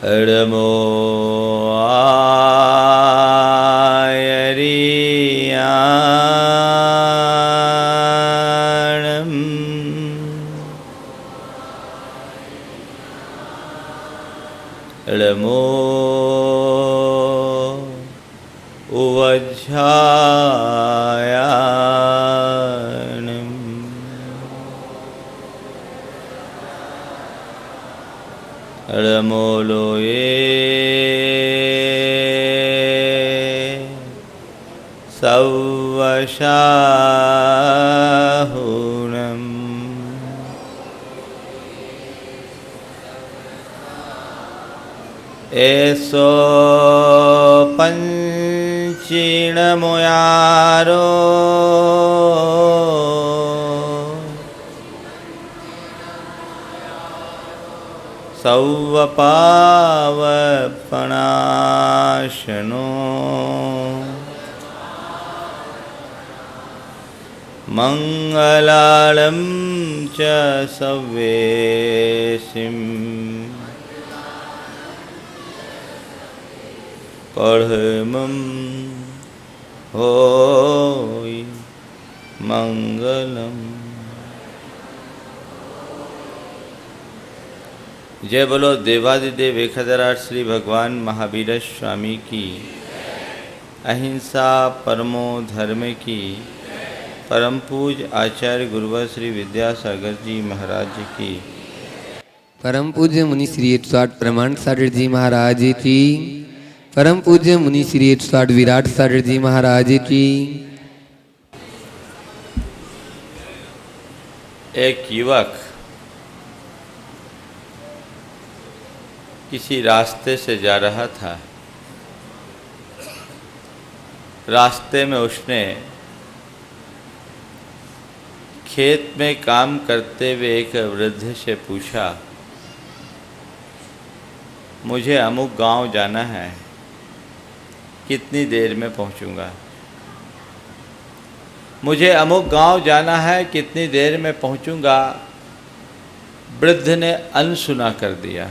नमो आयरियाणं नमो उवज्झायाणं नमो लोये सवशाहुनं एसो पंचीणमुयारो सौवपावपणाशनो मंगलालं च सव्येसिं पढ़मं होय मंगलम। जय बोलो देवादिदेव 1008 श्री भगवान महावीर स्वामी की, अहिंसा परमो धर्म की, परम पूज आचार्य गुरुवर श्री विद्यासागर जी महाराज की, परम पूज्य मुनि श्री 108 प्रमाण सागर जी महाराज की, परम पूज्य मुनि श्री 108 विराट सागर जी महाराज की। एक युवक किसी रास्ते से जा रहा था। रास्ते में उसने खेत में काम करते हुए एक वृद्ध से पूछा, मुझे अमुक गांव जाना है, कितनी देर में पहुंचूंगा? मुझे अमुक गांव जाना है, कितनी देर में पहुंचूंगा? वृद्ध ने अनसुना कर दिया।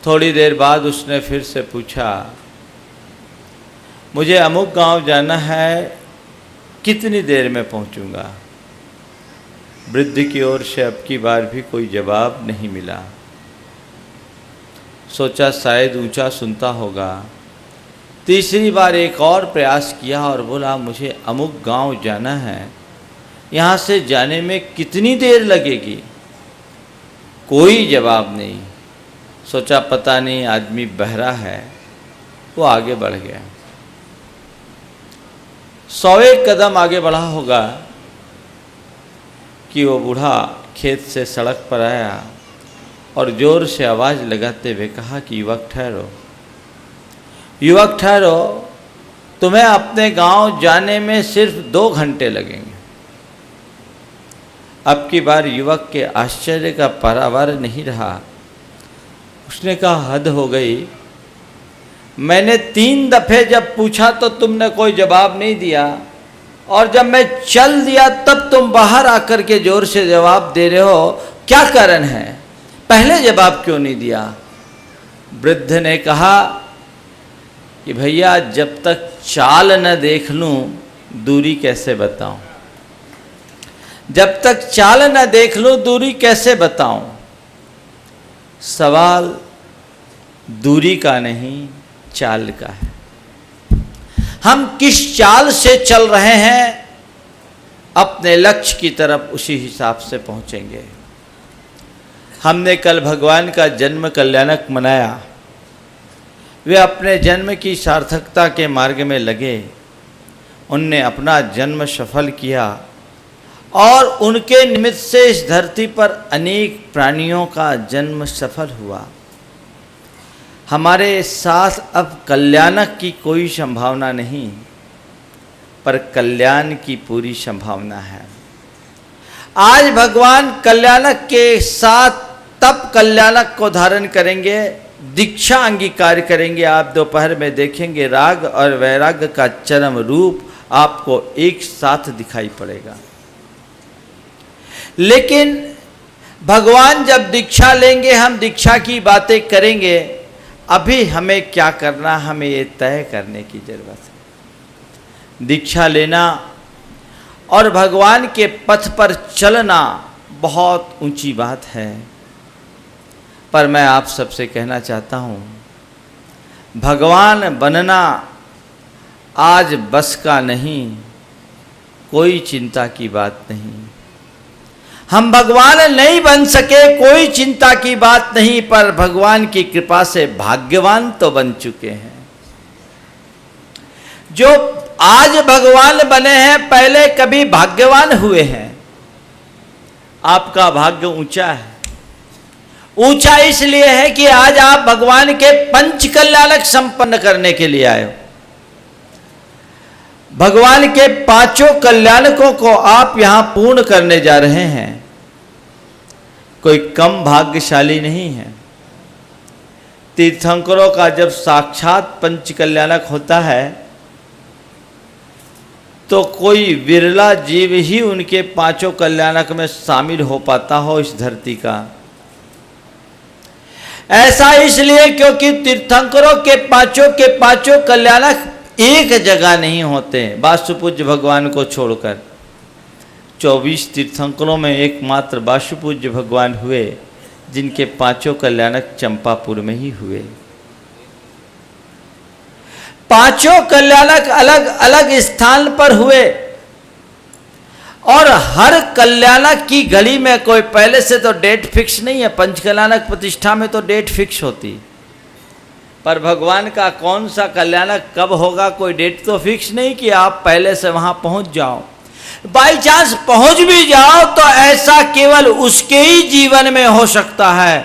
थोड़ी देर बाद उसने फिर से पूछा, मुझे अमुक गांव जाना है, कितनी देर में पहुंचूंगा? वृद्ध की ओर से अब की बार भी कोई जवाब नहीं मिला। सोचा शायद ऊंचा सुनता होगा। तीसरी बार एक और प्रयास किया और बोला, मुझे अमुक गांव जाना है, यहाँ से जाने में कितनी देर लगेगी? कोई जवाब नहीं। सोचा पता नहीं आदमी बहरा है। वो आगे बढ़ गया। 100 कदम आगे बढ़ा होगा कि वो बूढ़ा खेत से सड़क पर आया और जोर से आवाज़ लगाते हुए कहा कि युवक ठहरो, युवक ठहरो, तुम्हें अपने गांव जाने में सिर्फ 2 घंटे लगेंगे। अब की बार युवक के आश्चर्य का पारावार नहीं रहा। उसने कहा, हद हो गई, मैंने 3 दफ़े जब पूछा तो तुमने कोई जवाब नहीं दिया, और जब मैं चल दिया तब तुम बाहर आकर के जोर से जवाब दे रहे हो। क्या कारण है? पहले जवाब क्यों नहीं दिया? वृद्ध ने कहा कि भैया, जब तक चाल न देख लूं दूरी कैसे बताऊं? जब तक चाल न देख लूं दूरी कैसे बताऊं? सवाल दूरी का नहीं, चाल का है। हम किस चाल से चल रहे हैं, अपने लक्ष्य की तरफ उसी हिसाब से पहुंचेंगे। हमने कल भगवान का जन्म कल्याणक मनाया। वे अपने जन्म की सार्थकता के मार्ग में लगे। उनने अपना जन्म सफल किया और उनके निमित्त से इस धरती पर अनेक प्राणियों का जन्म सफल हुआ। हमारे साथ अब कल्याणक की कोई संभावना नहीं, पर कल्याण की पूरी संभावना है। आज भगवान कल्याणक के साथ तब कल्याणक को धारण करेंगे, दीक्षा अंगीकार करेंगे। आप दोपहर में देखेंगे राग और वैराग्य का चरम रूप आपको एक साथ दिखाई पड़ेगा। लेकिन भगवान जब दीक्षा लेंगे हम दीक्षा की बातें करेंगे, अभी हमें क्या करना हमें ये तय करने की जरूरत है। दीक्षा लेना और भगवान के पथ पर चलना बहुत ऊंची बात है, पर मैं आप सबसे कहना चाहता हूँ, भगवान बनना आज बस का नहीं, कोई चिंता की बात नहीं। हम भगवान नहीं बन सके, कोई चिंता की बात नहीं, पर भगवान की कृपा से भाग्यवान तो बन चुके हैं। जो आज भगवान बने हैं पहले कभी भाग्यवान हुए हैं। आपका भाग्य ऊंचा है। ऊंचा इसलिए है कि आज आप भगवान के पंच कल्याणक संपन्न करने के लिए आए हो। भगवान के पांचों कल्याणकों को आप यहां पूर्ण करने जा रहे हैं। कोई कम भाग्यशाली नहीं है। तीर्थंकरों का जब साक्षात पंच कल्याणक होता है तो कोई विरला जीव ही उनके पांचों कल्याणक में शामिल हो पाता हो इस धरती का। ऐसा इसलिए क्योंकि तीर्थंकरों के पांचों कल्याणक एक जगह नहीं होते। वासुपूज्य भगवान को छोड़कर 24 तीर्थंकरों में एकमात्र वासुपूज्य भगवान हुए जिनके पांचों कल्याणक चंपापुर में ही हुए। पांचों कल्याणक अलग अलग स्थान पर हुए और हर कल्याणक की घड़ी में कोई पहले से तो डेट फिक्स नहीं है। पंच कल्याणक प्रतिष्ठा में तो डेट फिक्स होती, पर भगवान का कौन सा कल्याणक कब होगा कोई डेट तो फिक्स नहीं कि आप पहले से वहां पहुंच जाओ। बाई चांस पहुंच भी जाओ तो ऐसा केवल उसके ही जीवन में हो सकता है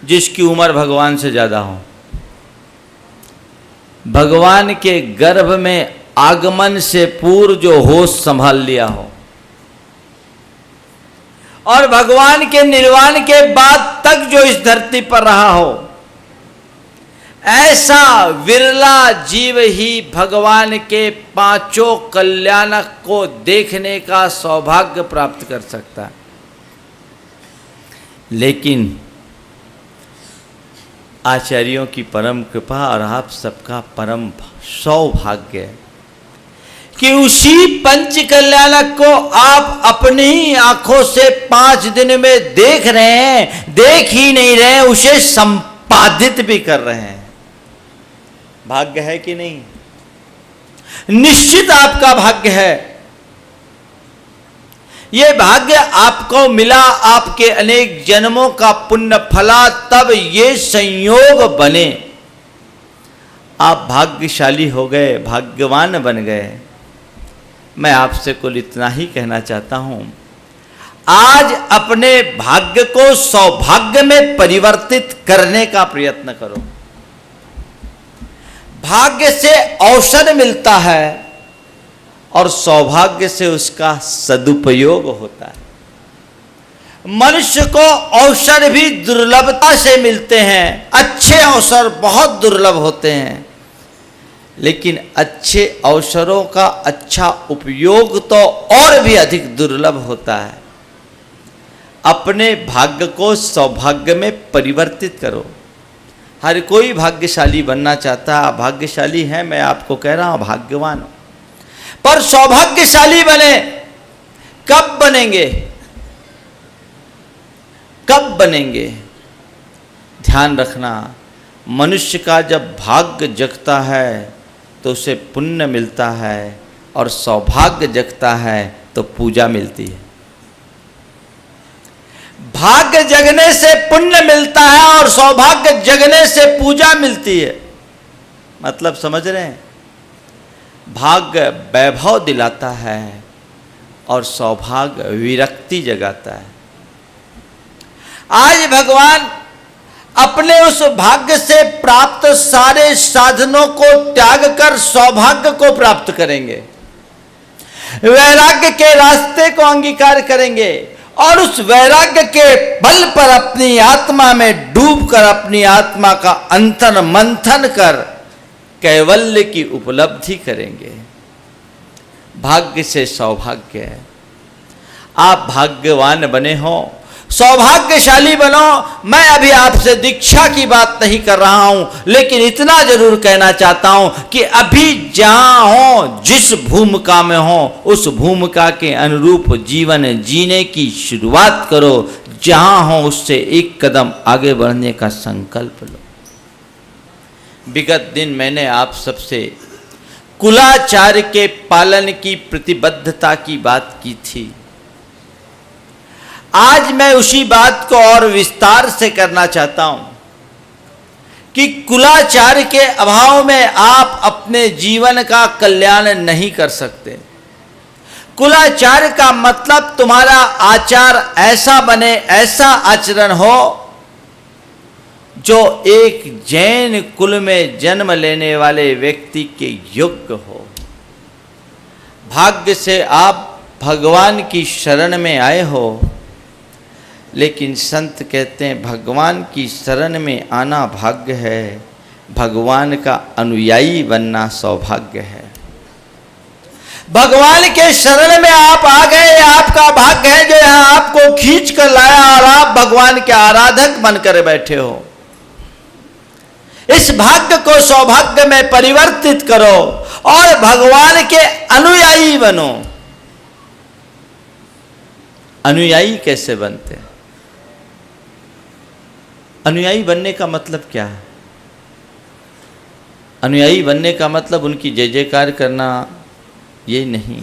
जिसकी उम्र भगवान से ज्यादा हो। भगवान के गर्भ में आगमन से पूर्व जो होश संभाल लिया हो और भगवान के निर्वाण के बाद तक जो इस धरती पर रहा हो, ऐसा विरला जीव ही भगवान के पांचों कल्याणक को देखने का सौभाग्य प्राप्त कर सकता है। लेकिन आचार्यों की परम कृपा और आप सबका परम सौभाग्य है कि उसी पंच कल्याणक को आप अपनी ही आंखों से 5 दिन में देख रहे हैं। देख ही नहीं रहे, उसे संपादित भी कर रहे हैं। भाग्य है कि नहीं? निश्चित आपका भाग्य है। ये भाग्य आपको मिला आपके अनेक जन्मों का पुण्य फला, तब ये संयोग बने। आप भाग्यशाली हो गए, भाग्यवान बन गए। मैं आपसे कुल इतना ही कहना चाहता हूं, आज अपने भाग्य को सौभाग्य में परिवर्तित करने का प्रयत्न करो। भाग्य से अवसर मिलता है और सौभाग्य से उसका सदुपयोग होता है। मनुष्य को अवसर भी दुर्लभता से मिलते हैं। अच्छे अवसर बहुत दुर्लभ होते हैं, लेकिन अच्छे अवसरों का अच्छा उपयोग तो और भी अधिक दुर्लभ होता है। अपने भाग्य को सौभाग्य में परिवर्तित करो। हर कोई भाग्यशाली बनना चाहता है। भाग्यशाली है, मैं आपको कह रहा हूं, भाग्यवान हो। पर सौभाग्यशाली बने, कब बनेंगे? कब बनेंगे? ध्यान रखना, मनुष्य का जब भाग्य जगता है तो उसे पुण्य मिलता है और सौभाग्य जगता है तो पूजा मिलती है। भाग्य जगने से पुण्य मिलता है और सौभाग्य जगने से पूजा मिलती है। मतलब समझ रहे हैं? भाग्य वैभव दिलाता है और सौभाग्य विरक्ति जगाता है। आज भगवान अपने उस भाग्य से प्राप्त सारे साधनों को त्याग कर सौभाग्य को प्राप्त करेंगे। वैराग्य के रास्ते को अंगीकार करेंगे और उस वैराग्य के बल पर अपनी आत्मा में डूबकर अपनी आत्मा का अंतन मंथन कर कैवल्य की उपलब्धि करेंगे। भाग्य से सौभाग्य है। आप भाग्यवान बने हो, सौभाग्यशाली बनो। मैं अभी आपसे दीक्षा की बात नहीं कर रहा हूं, लेकिन इतना जरूर कहना चाहता हूं कि अभी जहां हो, जिस भूमिका में हो, उस भूमिका के अनुरूप जीवन जीने की शुरुआत करो। जहां हो उससे एक कदम आगे बढ़ने का संकल्प लो। विगत दिन मैंने आप सबसे कुलाचार के पालन की प्रतिबद्धता की बात की थी। आज मैं उसी बात को और विस्तार से करना चाहता हूं कि कुलाचार के अभाव में आप अपने जीवन का कल्याण नहीं कर सकते। कुलाचार का मतलब तुम्हारा आचार ऐसा बने, ऐसा आचरण हो जो एक जैन कुल में जन्म लेने वाले व्यक्ति के योग्य हो। भाग्य से आप भगवान की शरण में आए हो, लेकिन संत कहते हैं भगवान की शरण में आना भाग्य है, भगवान का अनुयायी बनना सौभाग्य है। भगवान के शरण में आप आ गए, आपका भाग्य है जो यहां आपको खींच कर लाया और आप भगवान के आराधक बनकर बैठे हो। इस भाग्य को सौभाग्य में परिवर्तित करो और भगवान के अनुयायी बनो। अनुयायी कैसे बनते हैं? अनुयायी बनने का मतलब क्या है? अनुयायी बनने का मतलब उनकी जय जयकार करना ये नहीं।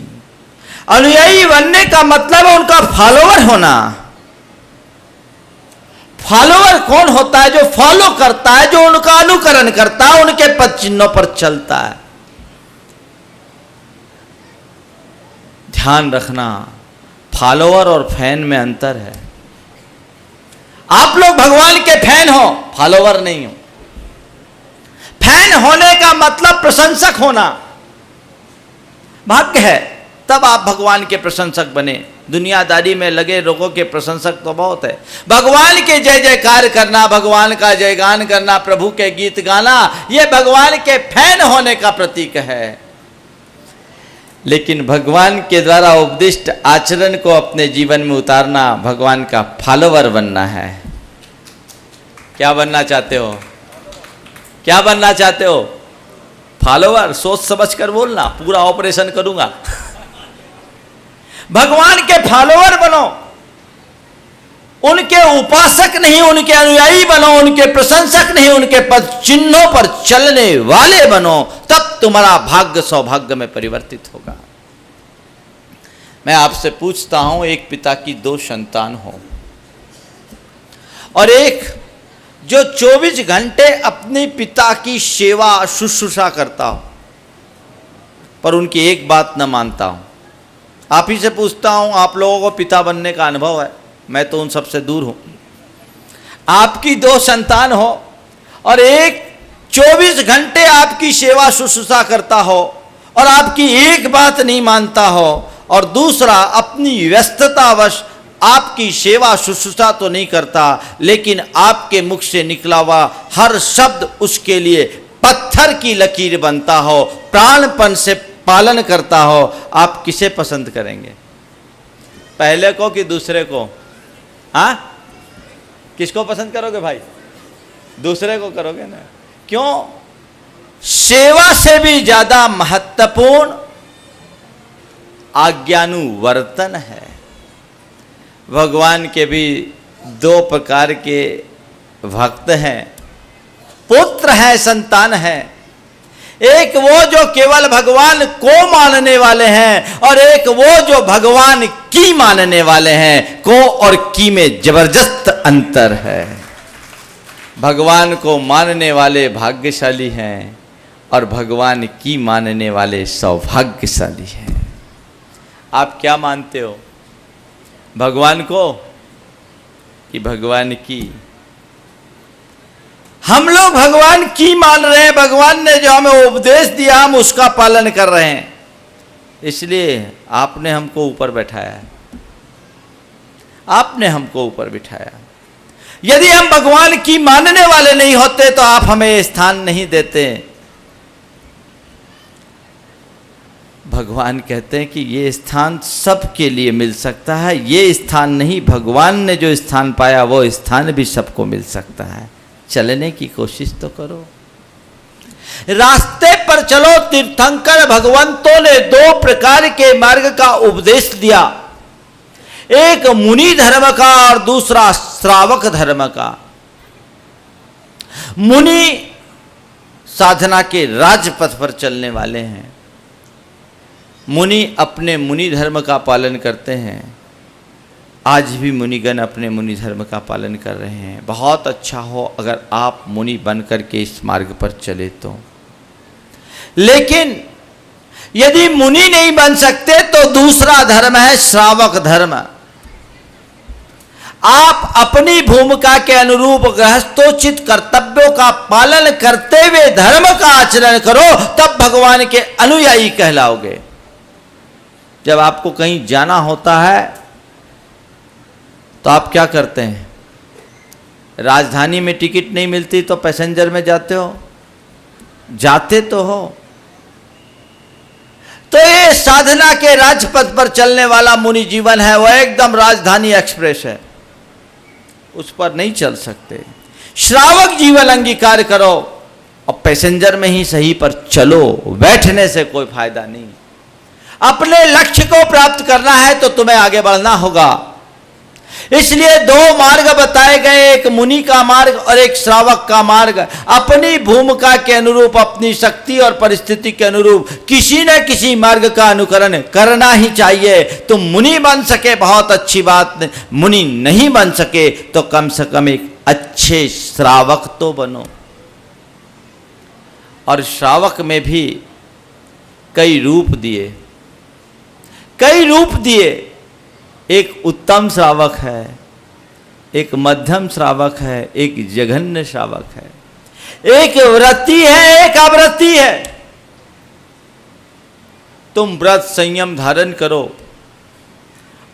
अनुयायी बनने का मतलब है उनका फॉलोवर होना। फॉलोवर कौन होता है? जो फॉलो करता है, जो उनका अनुकरण करता है, उनके पद चिन्हों पर चलता है। ध्यान रखना, फॉलोवर और फैन में अंतर है। आप लोग भगवान के फैन हो, फॉलोवर नहीं हो। फैन होने का मतलब प्रशंसक होना। भाग्य है तब आप भगवान के प्रशंसक बने। दुनियादारी में लगे लोगों के प्रशंसक तो बहुत है। भगवान के जय जयकार करना, भगवान का जयगान करना, प्रभु के गीत गाना, यह भगवान के फैन होने का प्रतीक है। लेकिन भगवान के द्वारा उपदिष्ट आचरण को अपने जीवन में उतारना, भगवान का फॉलोवर बनना है। क्या बनना चाहते हो? क्या बनना चाहते हो? फॉलोवर। सोच समझ कर बोलना, पूरा ऑपरेशन करूंगा। भगवान के फॉलोवर बनो, उनके उपासक नहीं, उनके अनुयायी बनो, उनके प्रशंसक नहीं, उनके पद चिन्हों पर चलने वाले बनो। तब तुम्हारा भाग्य सौभाग्य में परिवर्तित होगा। मैं आपसे पूछता हूं, एक पिता की 2 संतान हो और एक जो 24 घंटे अपने पिता की सेवा शुश्रूषा करता हो, पर उनकी एक बात न मानता हूं। आप ही से पूछता हूं, आप लोगों को पिता बनने का अनुभव है, मैं तो उन सबसे दूर हूं। आपकी 2 संतान हो और एक 24 घंटे आपकी सेवा शुश्रूषा करता हो और आपकी एक बात नहीं मानता हो, और दूसरा अपनी व्यस्ततावश आपकी सेवा शुश्रूषा तो नहीं करता, लेकिन आपके मुख से निकला हुआ हर शब्द उसके लिए पत्थर की लकीर बनता हो, प्राणपन से पालन करता हो। आप किसे पसंद करेंगे? पहले को कि दूसरे को? हाँ, किसको पसंद करोगे भाई? दूसरे को करोगे ना। क्यों? सेवा से भी ज्यादा महत्वपूर्ण आज्ञानुवर्तन है। भगवान के भी 2 प्रकार के भक्त हैं, पुत्र हैं, संतान हैं। एक वो जो केवल भगवान को मानने वाले हैं और एक वो जो भगवान की मानने वाले हैं। को और की में जबरदस्त अंतर है। भगवान को मानने वाले भाग्यशाली हैं और भगवान की मानने वाले सौभाग्यशाली हैं। आप क्या मानते हो? भगवान को कि भगवान की? हम लोग भगवान की मान रहे हैं। भगवान ने जो हमें उपदेश दिया हम उसका पालन कर रहे हैं, इसलिए आपने हमको ऊपर बैठाया है। आपने हमको ऊपर बिठाया। यदि हम भगवान की मानने वाले नहीं होते तो आप हमें स्थान नहीं देते। भगवान कहते हैं कि ये स्थान सबके लिए मिल सकता है, ये स्थान नहीं, भगवान ने जो स्थान पाया वो स्थान भी सबको मिल सकता है। चलने की कोशिश तो करो, रास्ते पर चलो। तीर्थंकर भगवंतों ने दो प्रकार के मार्ग का उपदेश दिया, एक मुनि धर्म का और दूसरा श्रावक धर्म का। मुनि साधना के राजपथ पर चलने वाले हैं, मुनि अपने मुनि धर्म का पालन करते हैं। आज भी मुनिगण अपने मुनि धर्म का पालन कर रहे हैं। बहुत अच्छा हो अगर आप मुनि बन करके इस मार्ग पर चले तो। लेकिन यदि मुनि नहीं बन सकते तो दूसरा धर्म है श्रावक धर्म। आप अपनी भूमिका के अनुरूप गृहस्थोचित कर्तव्यों का पालन करते हुए धर्म का आचरण करो, तब भगवान के अनुयायी कहलाओगे। जब आपको कहीं जाना होता है तो आप क्या करते हैं? राजधानी में टिकट नहीं मिलती तो पैसेंजर में जाते हो, जाते तो हो। तो ये साधना के राजपथ पर चलने वाला मुनि जीवन है, वह एकदम राजधानी एक्सप्रेस है, उस पर नहीं चल सकते। श्रावक जीवन अंगीकार करो और पैसेंजर में ही सही पर चलो, बैठने से कोई फायदा नहीं। अपने लक्ष्य को प्राप्त करना है तो तुम्हें आगे बढ़ना होगा। इसलिए दो मार्ग बताए गए, एक मुनि का मार्ग और एक श्रावक का मार्ग। अपनी भूमिका के अनुरूप, अपनी शक्ति और परिस्थिति के अनुरूप किसी न किसी मार्ग का अनुकरण करना ही चाहिए। तुम मुनि बन सके बहुत अच्छी बात, मुनि नहीं बन सके तो कम से कम एक अच्छे श्रावक तो बनो। और श्रावक में भी कई रूप दिए, कई रूप दिए। एक उत्तम श्रावक है, एक मध्यम श्रावक है, एक जघन्य श्रावक है, एक व्रती है, एक अव्रती है। तुम व्रत संयम धारण करो,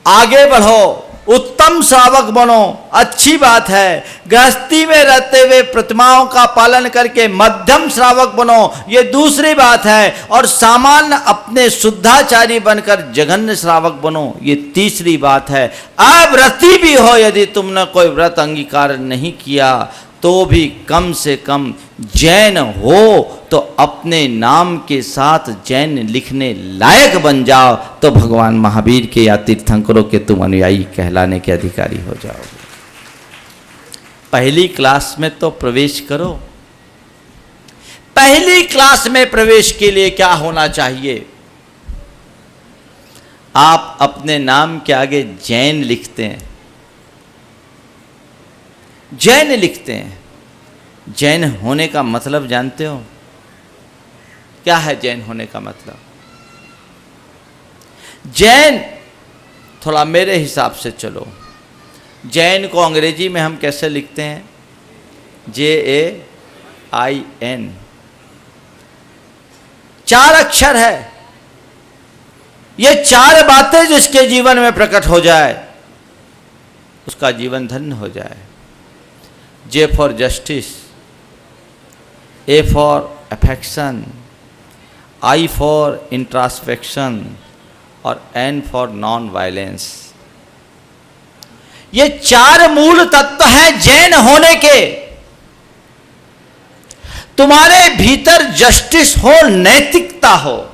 आगे बढ़ो, उत्तम श्रावक बनो, अच्छी बात है। गृहस्थी में रहते हुए प्रतिमाओं का पालन करके मध्यम श्रावक बनो, ये दूसरी बात है। और सामान्य अपने शुद्धाचारी बनकर जघन्य श्रावक बनो, ये तीसरी बात है। अव्रती भी हो, यदि तुमने कोई व्रत अंगीकार नहीं किया तो भी कम से कम जैन हो तो अपने नाम के साथ जैन लिखने लायक बन जाओ, तो भगवान महावीर के या तीर्थंकरों के तुम अनुयायी कहलाने के अधिकारी हो जाओगे। पहली क्लास में तो प्रवेश करो। पहली क्लास में प्रवेश के लिए क्या होना चाहिए? आप अपने नाम के आगे जैन लिखते हैं, जैन लिखते हैं। जैन होने का मतलब जानते हो क्या है? जैन होने का मतलब, जैन, थोड़ा मेरे हिसाब से चलो, जैन को अंग्रेजी में हम कैसे लिखते हैं? JAIN, 4 अक्षर है। ये 4 बातें जिसके जीवन में प्रकट हो जाए उसका जीवन धन्य हो जाए। J for justice, A for affection, I for introspection और N फॉर नॉन वायलेंस। ये 4 मूल तत्व हैं जैन होने के। तुम्हारे भीतर जस्टिस हो, नैतिकता हो,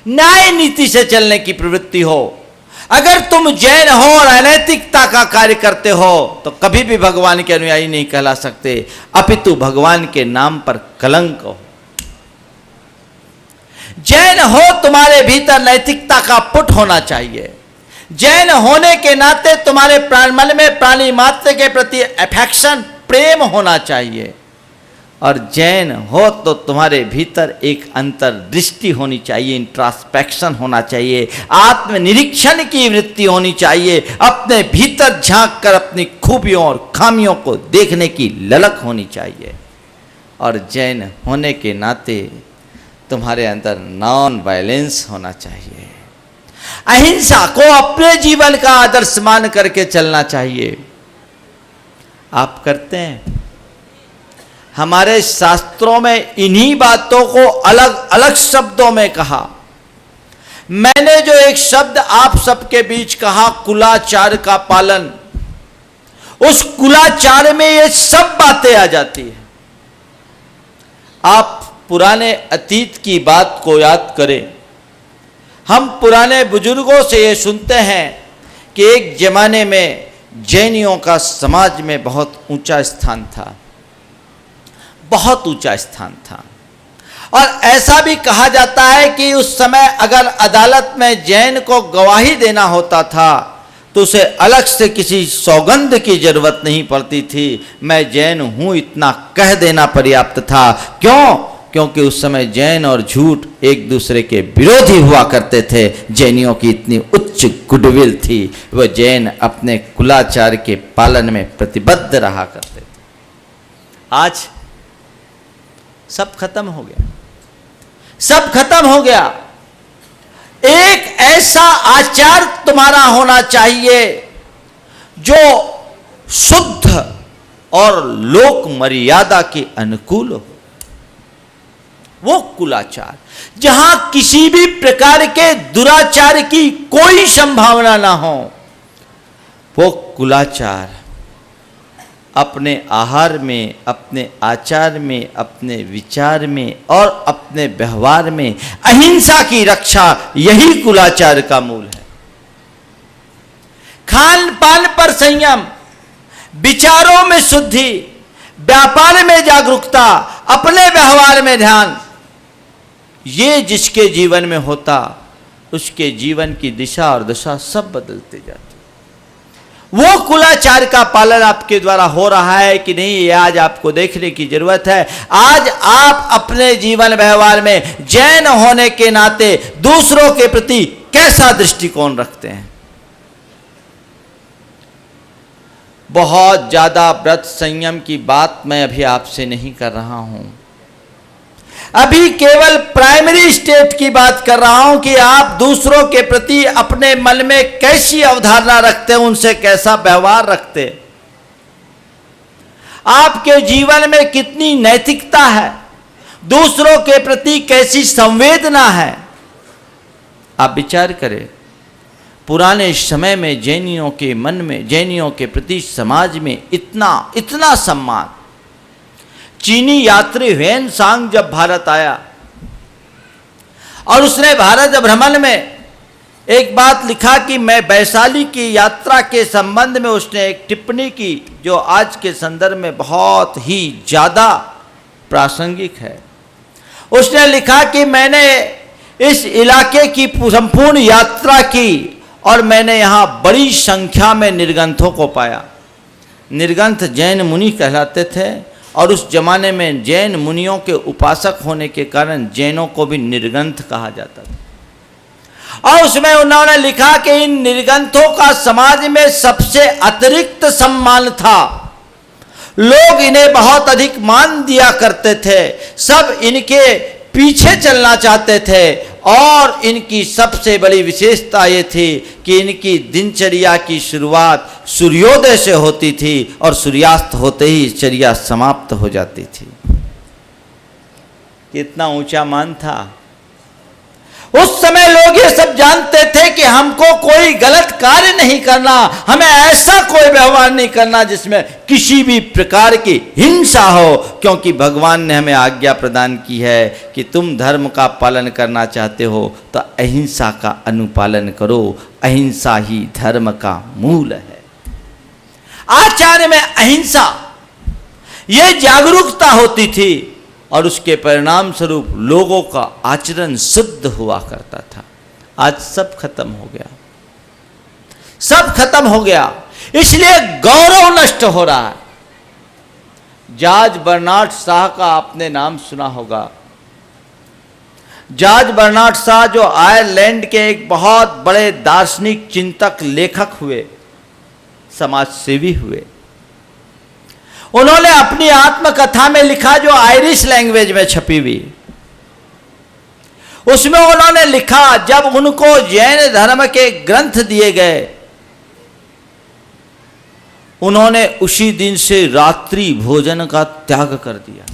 न्याय नीति से चलने की प्रवृत्ति हो। अगर तुम जैन हो और अनैतिकता का कार्य करते हो तो कभी भी भगवान के अनुयायी नहीं कहला सकते, अपितु भगवान के नाम पर कलंक हो। जैन हो, तुम्हारे भीतर नैतिकता का पुट होना चाहिए। जैन होने के नाते तुम्हारे मन में प्राणी मात्र के प्रति अफेक्शन, प्रेम होना चाहिए। और जैन हो तो तुम्हारे भीतर एक अंतर्दृष्टि होनी चाहिए, इंट्रास्पेक्शन होना चाहिए, आत्मनिरीक्षण की वृत्ति होनी चाहिए, अपने भीतर झांक कर अपनी खूबियों और खामियों को देखने की ललक होनी चाहिए। और जैन होने के नाते तुम्हारे अंदर नॉन वायलेंस होना चाहिए। अहिंसा को अपने जीवन का आदर्श मान करके चलना चाहिए। आप करते हैं? हमारे शास्त्रों में इन्हीं बातों को अलग अलग शब्दों में कहा। मैंने जो एक शब्द आप सबके बीच कहा, कुलाचार का पालन, उस कुलाचार में ये सब बातें आ जाती है। आप पुराने अतीत की बात को याद करें। हम पुराने बुजुर्गों से ये सुनते हैं कि एक जमाने में जैनियों का समाज में बहुत ऊंचा स्थान था, बहुत ऊंचा स्थान था। और ऐसा भी कहा जाता है कि उस समय अगर अदालत में जैन को गवाही देना होता था तो उसे अलग से किसी सौगंध की जरूरत नहीं पड़ती थी। मैं जैन हूं इतना कह देना पर्याप्त था। क्यों? क्योंकि उस समय जैन और झूठ एक दूसरे के विरोधी हुआ करते थे। जैनियों की इतनी उच्च गुडविल थी, वह जैन अपने कुलाचार के पालन में प्रतिबद्ध रहा करते थे। आज सब खत्म हो गया, सब खत्म हो गया। एक ऐसा आचार तुम्हारा होना चाहिए जो शुद्ध और लोक मर्यादा के अनुकूल हो, वो कुलाचार, जहां किसी भी प्रकार के दुराचार की कोई संभावना ना हो। वो कुलाचार अपने आहार में, अपने आचार में, अपने विचार में और अपने व्यवहार में अहिंसा की रक्षा, यही कुलाचार का मूल है। खान पान पर संयम, विचारों में शुद्धि, व्यापार में जागरूकता, अपने व्यवहार में ध्यान, ये जिसके जीवन में होता उसके जीवन की दिशा और दशा सब बदलते जाते। वो कुलाचार का पालन आपके द्वारा हो रहा है कि नहीं, ये आज आपको देखने की जरूरत है। आज आप अपने जीवन व्यवहार में जैन होने के नाते दूसरों के प्रति कैसा दृष्टिकोण रखते हैं? बहुत ज्यादा व्रत संयम की बात मैं अभी आपसे नहीं कर रहा हूं, अभी केवल प्राइमरी स्टेट की बात कर रहा हूं कि आप दूसरों के प्रति अपने मन में कैसी अवधारणा रखते हैं, उनसे कैसा व्यवहार रखते हैं, आपके जीवन में कितनी नैतिकता है, दूसरों के प्रति कैसी संवेदना है। आप विचार करें, पुराने समय में जैनियों के मन में, जैनियों के प्रति समाज में इतना इतना सम्मान। चीनी यात्री ह्वेन सांग जब भारत आया और उसने भारत भ्रमण में एक बात लिखा कि मैं वैशाली की यात्रा के संबंध में उसने एक टिप्पणी की जो आज के संदर्भ में बहुत ही ज़्यादा प्रासंगिक है। उसने लिखा कि मैंने इस इलाके की संपूर्ण यात्रा की और मैंने यहाँ बड़ी संख्या में निर्ग्रंथों को पाया। निर्ग्रंथ जैन मुनि कहलाते थे और उस जमाने में जैन मुनियों के उपासक होने के कारण जैनों को भी निर्ग्रंथ कहा जाता था। और उसमें उन्होंने लिखा कि इन निर्ग्रंथों का समाज में सबसे अतिरिक्त सम्मान था। लोग इन्हें बहुत अधिक मान दिया करते थे, सब इनके पीछे चलना चाहते थे और इनकी सबसे बड़ी विशेषता ये थी कि इनकी दिनचर्या की शुरुआत सूर्योदय से होती थी और सूर्यास्त होते ही चर्या समाप्त हो जाती थी। कितना ऊंचा मान था। उस समय लोग ये सब जानते थे कि हमको कोई गलत कार्य नहीं करना, हमें ऐसा कोई व्यवहार नहीं करना जिसमें किसी भी प्रकार की हिंसा हो, क्योंकि भगवान ने हमें आज्ञा प्रदान की है कि तुम धर्म का पालन करना चाहते हो तो अहिंसा का अनुपालन करो, अहिंसा ही धर्म का मूल है। आचार्य में अहिंसा, ये जागरूकता होती थी और उसके परिणाम स्वरूप लोगों का आचरण शुद्ध हुआ करता था। आज सब खत्म हो गया, सब खत्म हो गया, इसलिए गौरव नष्ट हो रहा है। जॉर्ज बर्नार्ड शाह का आपने नाम सुना होगा। जॉर्ज बर्नार्ड शाह जो आयरलैंड के एक बहुत बड़े दार्शनिक चिंतक लेखक हुए, समाज सेवी हुए। उन्होंने अपनी आत्मकथा में लिखा जो आयरिश लैंग्वेज में छपी हुई, उसमें उन्होंने लिखा जब उनको जैन धर्म के ग्रंथ दिए गए उन्होंने उसी दिन से रात्रि भोजन का त्याग कर दिया।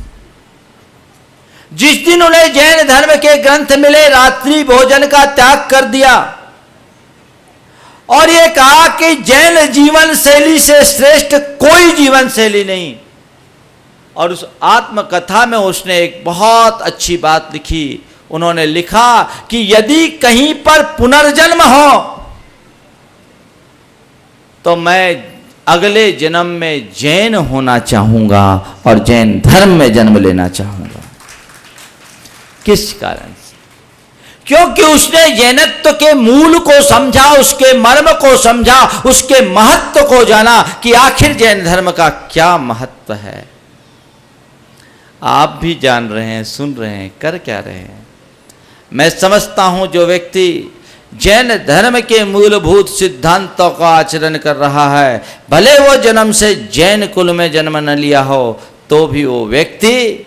जिस दिन उन्हें जैन धर्म के ग्रंथ मिले, रात्रि भोजन का त्याग कर दिया और ये कहा कि जैन जीवन शैली से श्रेष्ठ कोई जीवन शैली नहीं। और उस आत्मकथा में उसने एक बहुत अच्छी बात लिखी। उन्होंने लिखा कि यदि कहीं पर पुनर्जन्म हो तो मैं अगले जन्म में जैन होना चाहूंगा और जैन धर्म में जन्म लेना चाहूंगा। किस कारण से? क्योंकि उसने जैनत्व के मूल को समझा, उसके मर्म को समझा, उसके महत्व को जाना कि आखिर जैन धर्म का क्या महत्व है। आप भी जान रहे हैं, सुन रहे हैं, कर क्या रहे हैं। मैं समझता हूं जो व्यक्ति जैन धर्म के मूलभूत सिद्धांतों का आचरण कर रहा है, भले वो जन्म से जैन कुल में जन्म न लिया हो, तो भी वो व्यक्ति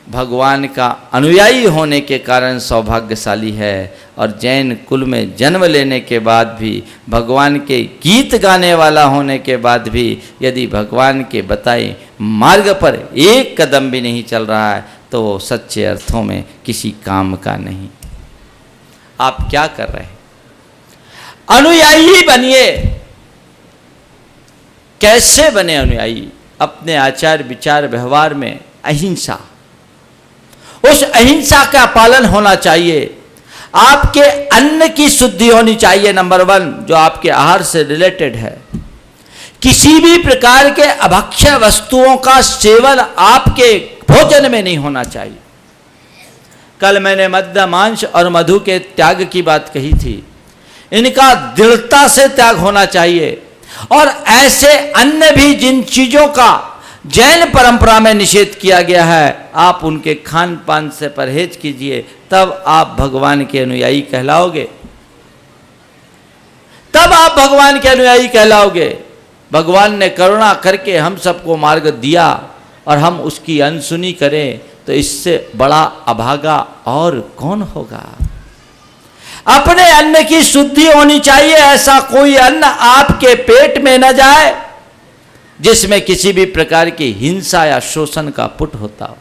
भगवान का अनुयायी होने के कारण सौभाग्यशाली है। और जैन कुल में जन्म लेने के बाद भी, भगवान के गीत गाने वाला होने के बाद भी, यदि भगवान के बताए मार्ग पर एक कदम भी नहीं चल रहा है तो वो सच्चे अर्थों में किसी काम का नहीं। आप क्या कर रहे हैं? अनुयायी बनिए। कैसे बने अनुयायी? अपने आचार विचार व्यवहार में अहिंसा, उस अहिंसा का पालन होना चाहिए। आपके अन्न की शुद्धि होनी चाहिए, नंबर 1, जो आपके आहार से रिलेटेड है। किसी भी प्रकार के अभक्ष्य वस्तुओं का सेवन आपके भोजन में नहीं होना चाहिए। कल मैंने मद्य, मांस और मधु के त्याग की बात कही थी। इनका दृढ़ता से त्याग होना चाहिए। और ऐसे अन्य भी जिन चीजों का जैन परंपरा में निषेध किया गया है, आप उनके खान पान से परहेज कीजिए, तब आप भगवान के अनुयायी कहलाओगे। तब आप भगवान के अनुयायी कहलाओगे। भगवान ने करुणा करके हम सबको मार्ग दिया और हम उसकी अनसुनी करें तो इससे बड़ा अभागा और कौन होगा। अपने अन्न की शुद्धि होनी चाहिए। ऐसा कोई अन्न आपके पेट में न जाए जिसमें किसी भी प्रकार की हिंसा या शोषण का पुट होता हो।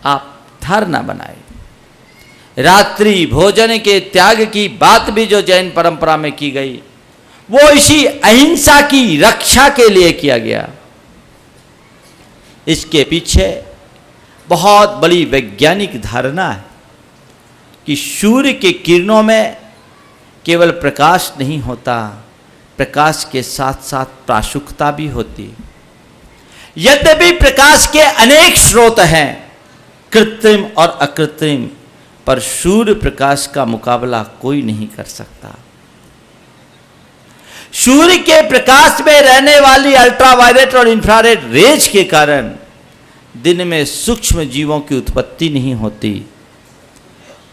आप धारणा बनाए। रात्रि भोजन के त्याग की बात भी जो जैन परंपरा में की गई, वो इसी अहिंसा की रक्षा के लिए किया गया। इसके पीछे बहुत बड़ी वैज्ञानिक धारणा है कि सूर्य के किरणों में केवल प्रकाश नहीं होता, प्रकाश के साथ साथ प्राशुकता भी होती। यद्यपि प्रकाश के अनेक स्रोत हैं, कृत्रिम और अकृत्रिम, पर सूर्य प्रकाश का मुकाबला कोई नहीं कर सकता। सूर्य के प्रकाश में रहने वाली अल्ट्रावायलेट और इंफ्रारेड रेज के कारण दिन में सूक्ष्म जीवों की उत्पत्ति नहीं होती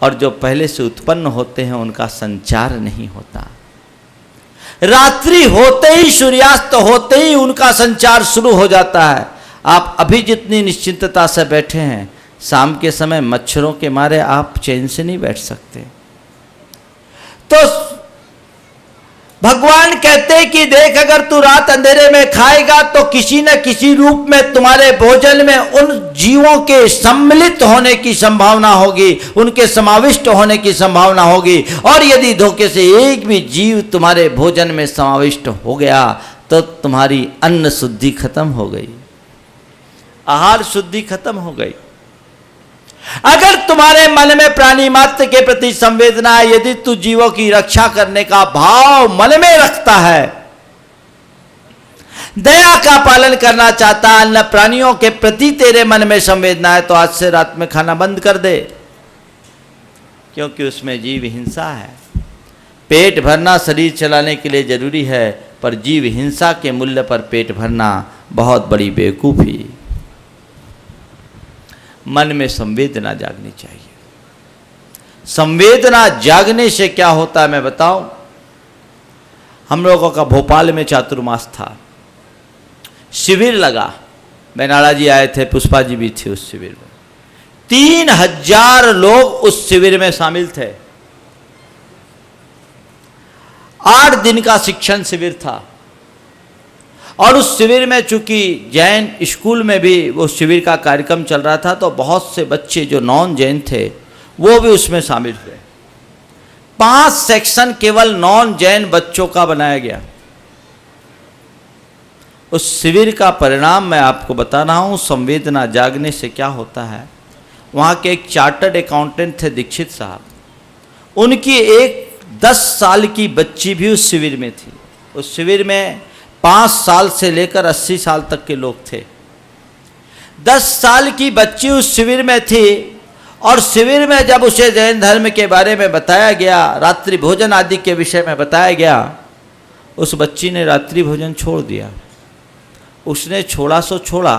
और जो पहले से उत्पन्न होते हैं उनका संचार नहीं होता। रात्रि होते ही, सूर्यास्त होते ही उनका संचार शुरू हो जाता है। आप अभी जितनी निश्चिंतता से बैठे हैं, शाम के समय मच्छरों के मारे आप चैन से नहीं बैठ सकते। तो भगवान कहते हैं कि देख, अगर तू रात अंधेरे में खाएगा तो किसी न किसी रूप में तुम्हारे भोजन में उन जीवों के सम्मिलित होने की संभावना होगी, उनके समाविष्ट होने की संभावना होगी। और यदि धोखे से एक भी जीव तुम्हारे भोजन में समाविष्ट हो गया तो तुम्हारी अन्न शुद्धि खत्म हो गई, आहार शुद्धि खत्म हो गई। अगर तुम्हारे मन में प्राणी मात्र के प्रति संवेदना है, यदि तू जीवों की रक्षा करने का भाव मन में रखता है, दया का पालन करना चाहता है, अन्य प्राणियों के प्रति तेरे मन में संवेदना है, तो आज से रात में खाना बंद कर दे, क्योंकि उसमें जीव हिंसा है। पेट भरना शरीर चलाने के लिए जरूरी है, पर जीव हिंसा के मूल्य पर पेट भरना बहुत बड़ी बेवकूफी। मन में संवेदना जागनी चाहिए। संवेदना जागने से क्या होता है मैं बताऊं। हम लोगों का भोपाल में चातुर्मास था, शिविर लगा, बेनाड़ा जी आए थे, पुष्पा जी भी थे उस शिविर में। 3000 लोग उस शिविर में शामिल थे। 8 दिन का शिक्षण शिविर था और उस शिविर में चूंकि जैन स्कूल में भी वो शिविर का कार्यक्रम चल रहा था, तो बहुत से बच्चे जो नॉन जैन थे वो भी उसमें शामिल हुए। 5 सेक्शन केवल नॉन जैन बच्चों का बनाया गया। उस शिविर का परिणाम मैं आपको बता रहा हूँ, संवेदना जागने से क्या होता है। वहाँ के एक चार्टर्ड अकाउंटेंट थे दीक्षित साहब, उनकी एक 10 साल की बच्ची भी उस शिविर में थी। उस शिविर में 5 साल से लेकर 80 साल तक के लोग थे। 10 साल की बच्ची उस शिविर में थी, और शिविर में जब उसे जैन धर्म के बारे में बताया गया, रात्रि भोजन आदि के विषय में बताया गया, उस बच्ची ने रात्रि भोजन छोड़ दिया। उसने छोड़ा सो छोड़ा।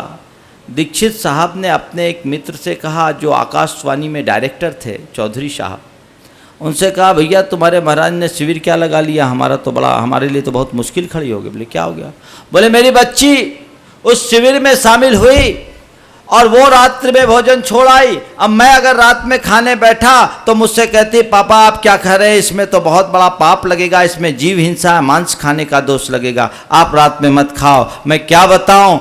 दीक्षित साहब ने अपने एक मित्र से कहा, जो आकाशवाणी में डायरेक्टर थे, चौधरी साहब, उनसे कहा, भैया तुम्हारे महाराज ने शिविर क्या लगा लिया, हमारे लिए तो बहुत मुश्किल खड़ी होगी। बोले क्या हो गया? बोले मेरी बच्ची उस शिविर में शामिल हुई और वो रात्रि में भोजन छोड़ आई। अब मैं अगर रात में खाने बैठा तो मुझसे कहती, पापा आप क्या खा रहे हैं, इसमें तो बहुत बड़ा पाप लगेगा, इसमें जीव हिंसा है, मांस खाने का दोष लगेगा, आप रात में मत खाओ। मैं क्या बताऊं,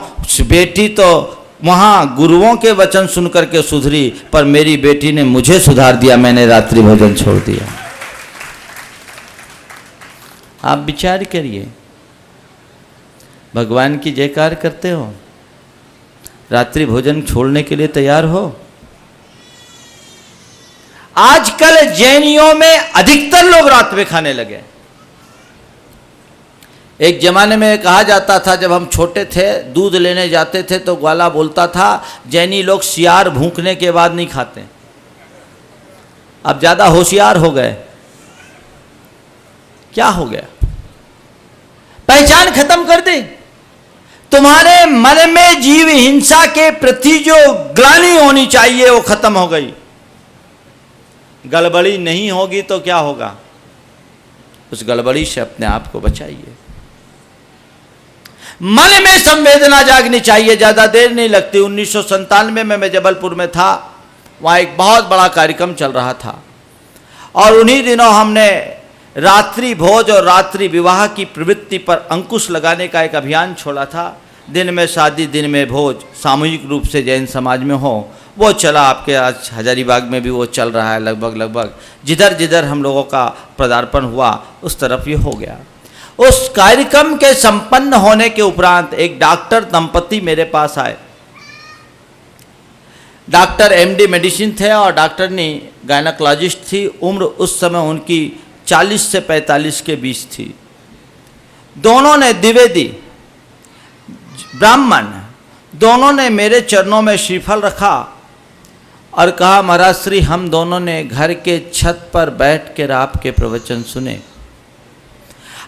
बेटी तो वहाँ गुरुओं के वचन सुन करके सुधरी, पर मेरी बेटी ने मुझे सुधार दिया, मैंने रात्रि भोजन छोड़ दिया। आप विचार करिए, भगवान की जयकार करते हो, रात्रि भोजन छोड़ने के लिए तैयार हो। आजकल जैनियों में अधिकतर लोग रात में खाने लगे। एक जमाने में कहा जाता था, जब हम छोटे थे दूध लेने जाते थे तो ग्वाला बोलता था, जैनी लोग सियार भूखने के बाद नहीं खाते। अब ज्यादा होशियार हो गए। क्या हो गया? पहचान खत्म कर दी। तुम्हारे मन में जीव हिंसा के प्रति जो ग्लानि होनी चाहिए वो खत्म हो गई। गड़बड़ी नहीं होगी तो क्या होगा? उस गड़बड़ी से अपने आप को बचाइए। मन में संवेदना जागनी चाहिए, ज्यादा देर नहीं लगती। 1997 में मैं जबलपुर में था, वहां एक बहुत बड़ा कार्यक्रम चल रहा था, और उन्हीं दिनों हमने रात्रि भोज और रात्रि विवाह की प्रवृत्ति पर अंकुश लगाने का एक अभियान छोड़ा था। दिन में शादी, दिन में भोज, सामूहिक रूप से जैन समाज में हो, वो चला। आपके आज हजारीबाग में भी वो चल रहा है। लगभग जिधर जिधर हम लोगों का पदार्पण हुआ उस तरफ ये हो गया। उस कार्यक्रम के संपन्न होने के उपरांत एक डॉक्टर दंपति मेरे पास आए। डॉक्टर एमडी मेडिसिन थे और डॉक्टरनी गायनोकोलॉजिस्ट थी। उम्र उस समय उनकी 40 से 45 के बीच थी। दोनों ने द्विवेदी ब्राह्मण, दोनों ने मेरे चरणों में श्रीफल रखा और कहा, महाराज श्री, हम दोनों ने घर के छत पर बैठ कर आपके प्रवचन सुने।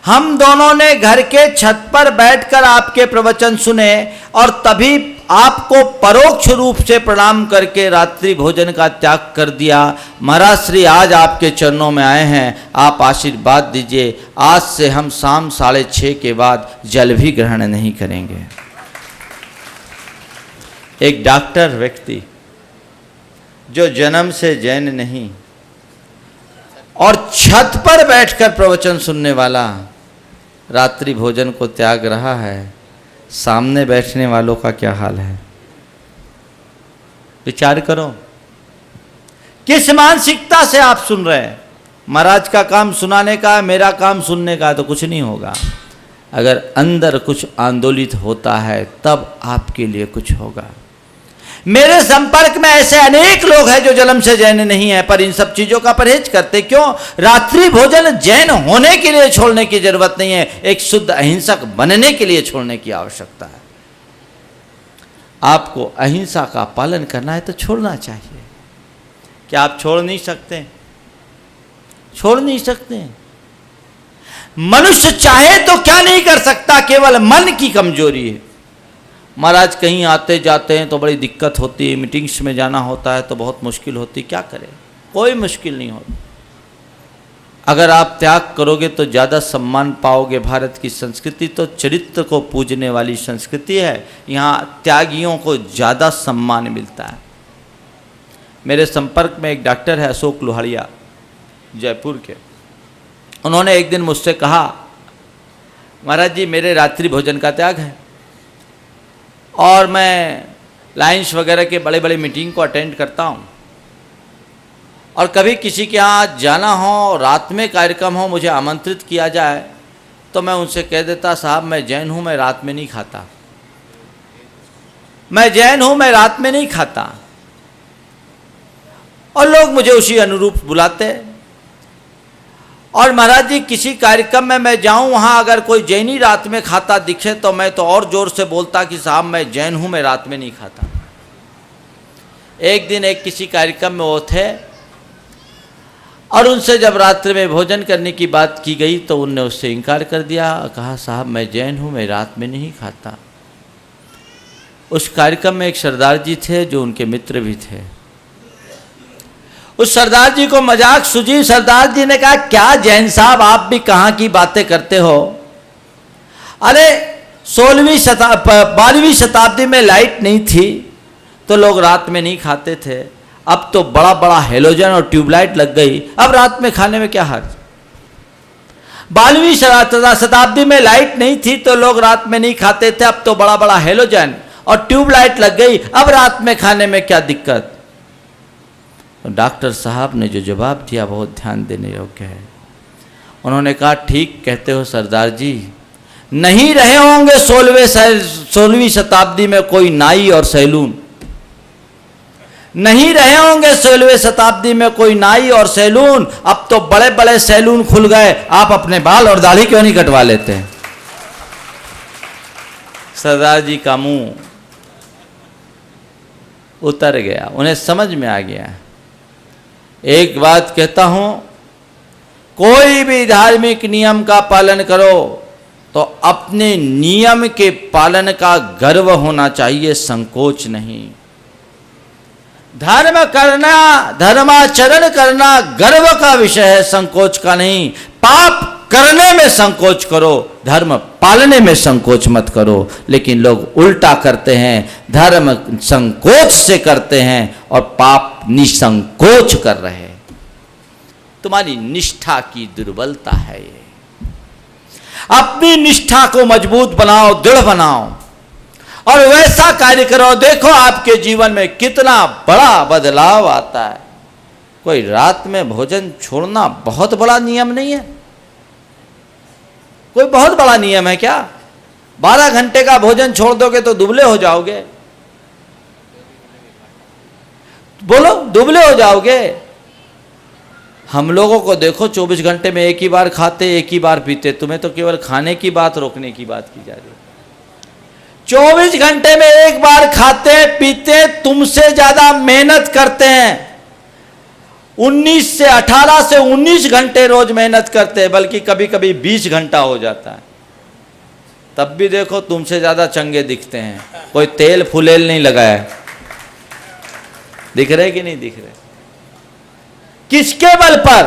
हम दोनों ने घर के छत पर बैठकर आपके प्रवचन सुने और तभी आपको परोक्ष रूप से प्रणाम करके रात्रि भोजन का त्याग कर दिया। महाराज श्री, आज आपके चरणों में आए हैं, आप आशीर्वाद दीजिए। आज से हम शाम 6:30 के बाद जल भी ग्रहण नहीं करेंगे। एक डॉक्टर व्यक्ति जो जन्म से जैन नहीं और छत पर बैठकर प्रवचन सुनने वाला रात्रि भोजन को त्याग रहा है, सामने बैठने वालों का क्या हाल है? विचार करो, किस मानसिकता से आप सुन रहे हैं? महाराज का काम सुनाने का, मेरा काम सुनने का, तो कुछ नहीं होगा। अगर अंदर कुछ आंदोलित होता है तब आपके लिए कुछ होगा। मेरे संपर्क में ऐसे अनेक लोग हैं जो जन्म से जैन नहीं है, पर इन सब चीजों का परहेज करते। क्यों? रात्रि भोजन जैन होने के लिए छोड़ने की जरूरत नहीं है, एक शुद्ध अहिंसक बनने के लिए छोड़ने की आवश्यकता है। आपको अहिंसा का पालन करना है तो छोड़ना चाहिए। क्या आप छोड़ नहीं सकते? छोड़ नहीं सकते। मनुष्य चाहे तो क्या नहीं कर सकता, केवल मन की कमजोरी है। महाराज कहीं आते जाते हैं तो बड़ी दिक्कत होती है, मीटिंग्स में जाना होता है तो बहुत मुश्किल होती। क्या करें? कोई मुश्किल नहीं होती। अगर आप त्याग करोगे तो ज़्यादा सम्मान पाओगे। भारत की संस्कृति तो चरित्र को पूजने वाली संस्कृति है, यहाँ त्यागियों को ज़्यादा सम्मान मिलता है। मेरे संपर्क में एक डॉक्टर है, अशोक लोहाड़िया, जयपुर के। उन्होंने एक दिन मुझसे कहा, महाराज जी मेरे रात्रि भोजन का त्याग है और मैं लाइन्स वगैरह के बड़े बड़े मीटिंग को अटेंड करता हूँ, और कभी किसी के यहाँ जाना हो, रात में कार्यक्रम हो, मुझे आमंत्रित किया जाए तो मैं उनसे कह देता साहब मैं जैन हूँ, मैं रात में नहीं खाता, मैं जैन हूँ, मैं रात में नहीं खाता। और लोग मुझे उसी अनुरूप बुलाते। और महाराज जी किसी कार्यक्रम में मैं जाऊं, वहां अगर कोई जैनी रात में खाता दिखे तो मैं तो और जोर से बोलता कि साहब मैं जैन हूं, मैं रात में नहीं खाता। एक दिन एक किसी कार्यक्रम में वो थे और उनसे जब रात्रि में भोजन करने की बात की गई तो उनने उससे इनकार कर दिया, कहा साहब मैं जैन हूं, मैं रात में नहीं खाता। उस कार्यक्रम में एक सरदार जी थे जो उनके मित्र भी थे। उस सरदार जी को मजाक सूझी। सरदार जी ने कहा क्या जैन साहब आप भी कहाँ की बातें करते हो? अरे 12वीं शताब्दी में लाइट नहीं थी तो लोग रात में नहीं खाते थे, अब तो बड़ा बड़ा हेलोजन और ट्यूबलाइट लग गई, अब रात में खाने में क्या हर्ज। 12वीं शताब्दी में लाइट नहीं थी तो लोग रात में नहीं खाते थे, अब तो बड़ा बड़ा हेलोजन और ट्यूबलाइट लग गई, अब रात में खाने में क्या दिक्कत। डॉक्टर साहब ने जो जवाब दिया बहुत ध्यान देने योग्य है। उन्होंने कहा ठीक कहते हो सरदार जी, नहीं रहे होंगे 16वीं शताब्दी में कोई नाई और सैलून, नहीं रहे होंगे 16वीं शताब्दी में कोई नाई और सैलून, अब तो बड़े बड़े सैलून खुल गए, आप अपने बाल और दाढ़ी क्यों नहीं कटवा लेते हैं। सरदार जी का मुंह उतर गया, उन्हें समझ में आ गया। एक बात कहता हूं, कोई भी धार्मिक नियम का पालन करो तो अपने नियम के पालन का गर्व होना चाहिए, संकोच नहीं। धर्म करना, धर्माचरण करना गर्व का विषय है, संकोच का नहीं। पाप करने में संकोच करो, धर्म पालने में संकोच मत करो। लेकिन लोग उल्टा करते हैं, धर्म संकोच से करते हैं और पाप निसंकोच कर रहे हैं। तुम्हारी निष्ठा की दुर्बलता है ये। अपनी निष्ठा को मजबूत बनाओ, दृढ़ बनाओ और वैसा कार्य करो। देखो आपके जीवन में कितना बड़ा बदलाव आता है। कोई रात में भोजन छोड़ना बहुत बड़ा नियम नहीं है, कोई बहुत बड़ा नियम है क्या? 12 घंटे का भोजन छोड़ दोगे तो दुबले हो जाओगे। बोलो, दुबले हो जाओगे। हम लोगों को देखो 24 घंटे में एक ही बार खाते, एक ही बार पीते, तुम्हें तो केवल खाने की बात रोकने की बात की जा रही है। 24 घंटे में एक बार खाते पीते, तुमसे ज्यादा मेहनत करते हैं। 18 से 19 घंटे रोज मेहनत करते हैं, बल्कि कभी कभी 20 घंटा हो जाता है। तब भी देखो तुमसे ज्यादा चंगे दिखते हैं, कोई तेल फुलेल नहीं लगाया। दिख रहे कि नहीं दिख रहे? किसके बल पर?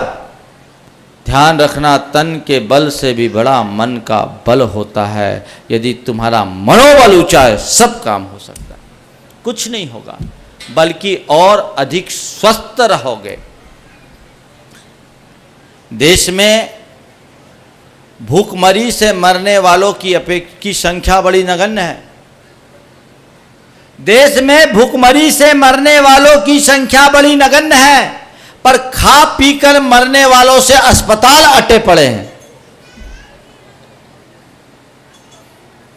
ध्यान रखना, तन के बल से भी बड़ा मन का बल होता है। यदि तुम्हारा मनोबल ऊंचा है, सब काम हो सकता है, कुछ नहीं होगा, बल्कि और अधिक स्वस्थ रहोगे। देश में भूखमरी से मरने वालों की संख्या बड़ी नगण्य है। देश में भूखमरी से मरने वालों की संख्या बड़ी नगण्य है, पर खा पीकर मरने वालों से अस्पताल अटे पड़े हैं।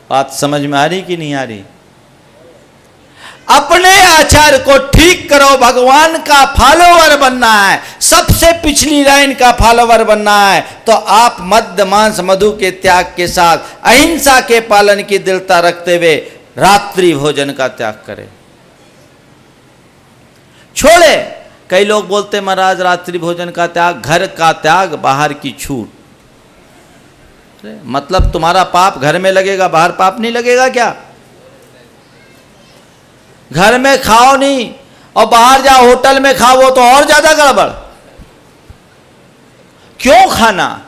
बात समझ में आ रही कि नहीं आ रही? अपने आचार को ठीक करो। भगवान का फॉलोवर बनना है, सबसे पिछली लाइन का फॉलोवर बनना है, तो आप मद्य मांस मधु के त्याग के साथ अहिंसा के पालन की दृढ़ता रखते हुए रात्रि भोजन का त्याग करें, छोड़े। कई लोग बोलते महाराज रात्रि भोजन का त्याग, घर का त्याग, बाहर की छूट। मतलब तुम्हारा पाप घर में लगेगा, बाहर पाप नहीं लगेगा क्या? घर में खाओ नहीं और बाहर जाओ होटल में खाओ, वो तो और ज्यादा गड़बड़। क्यों खाना?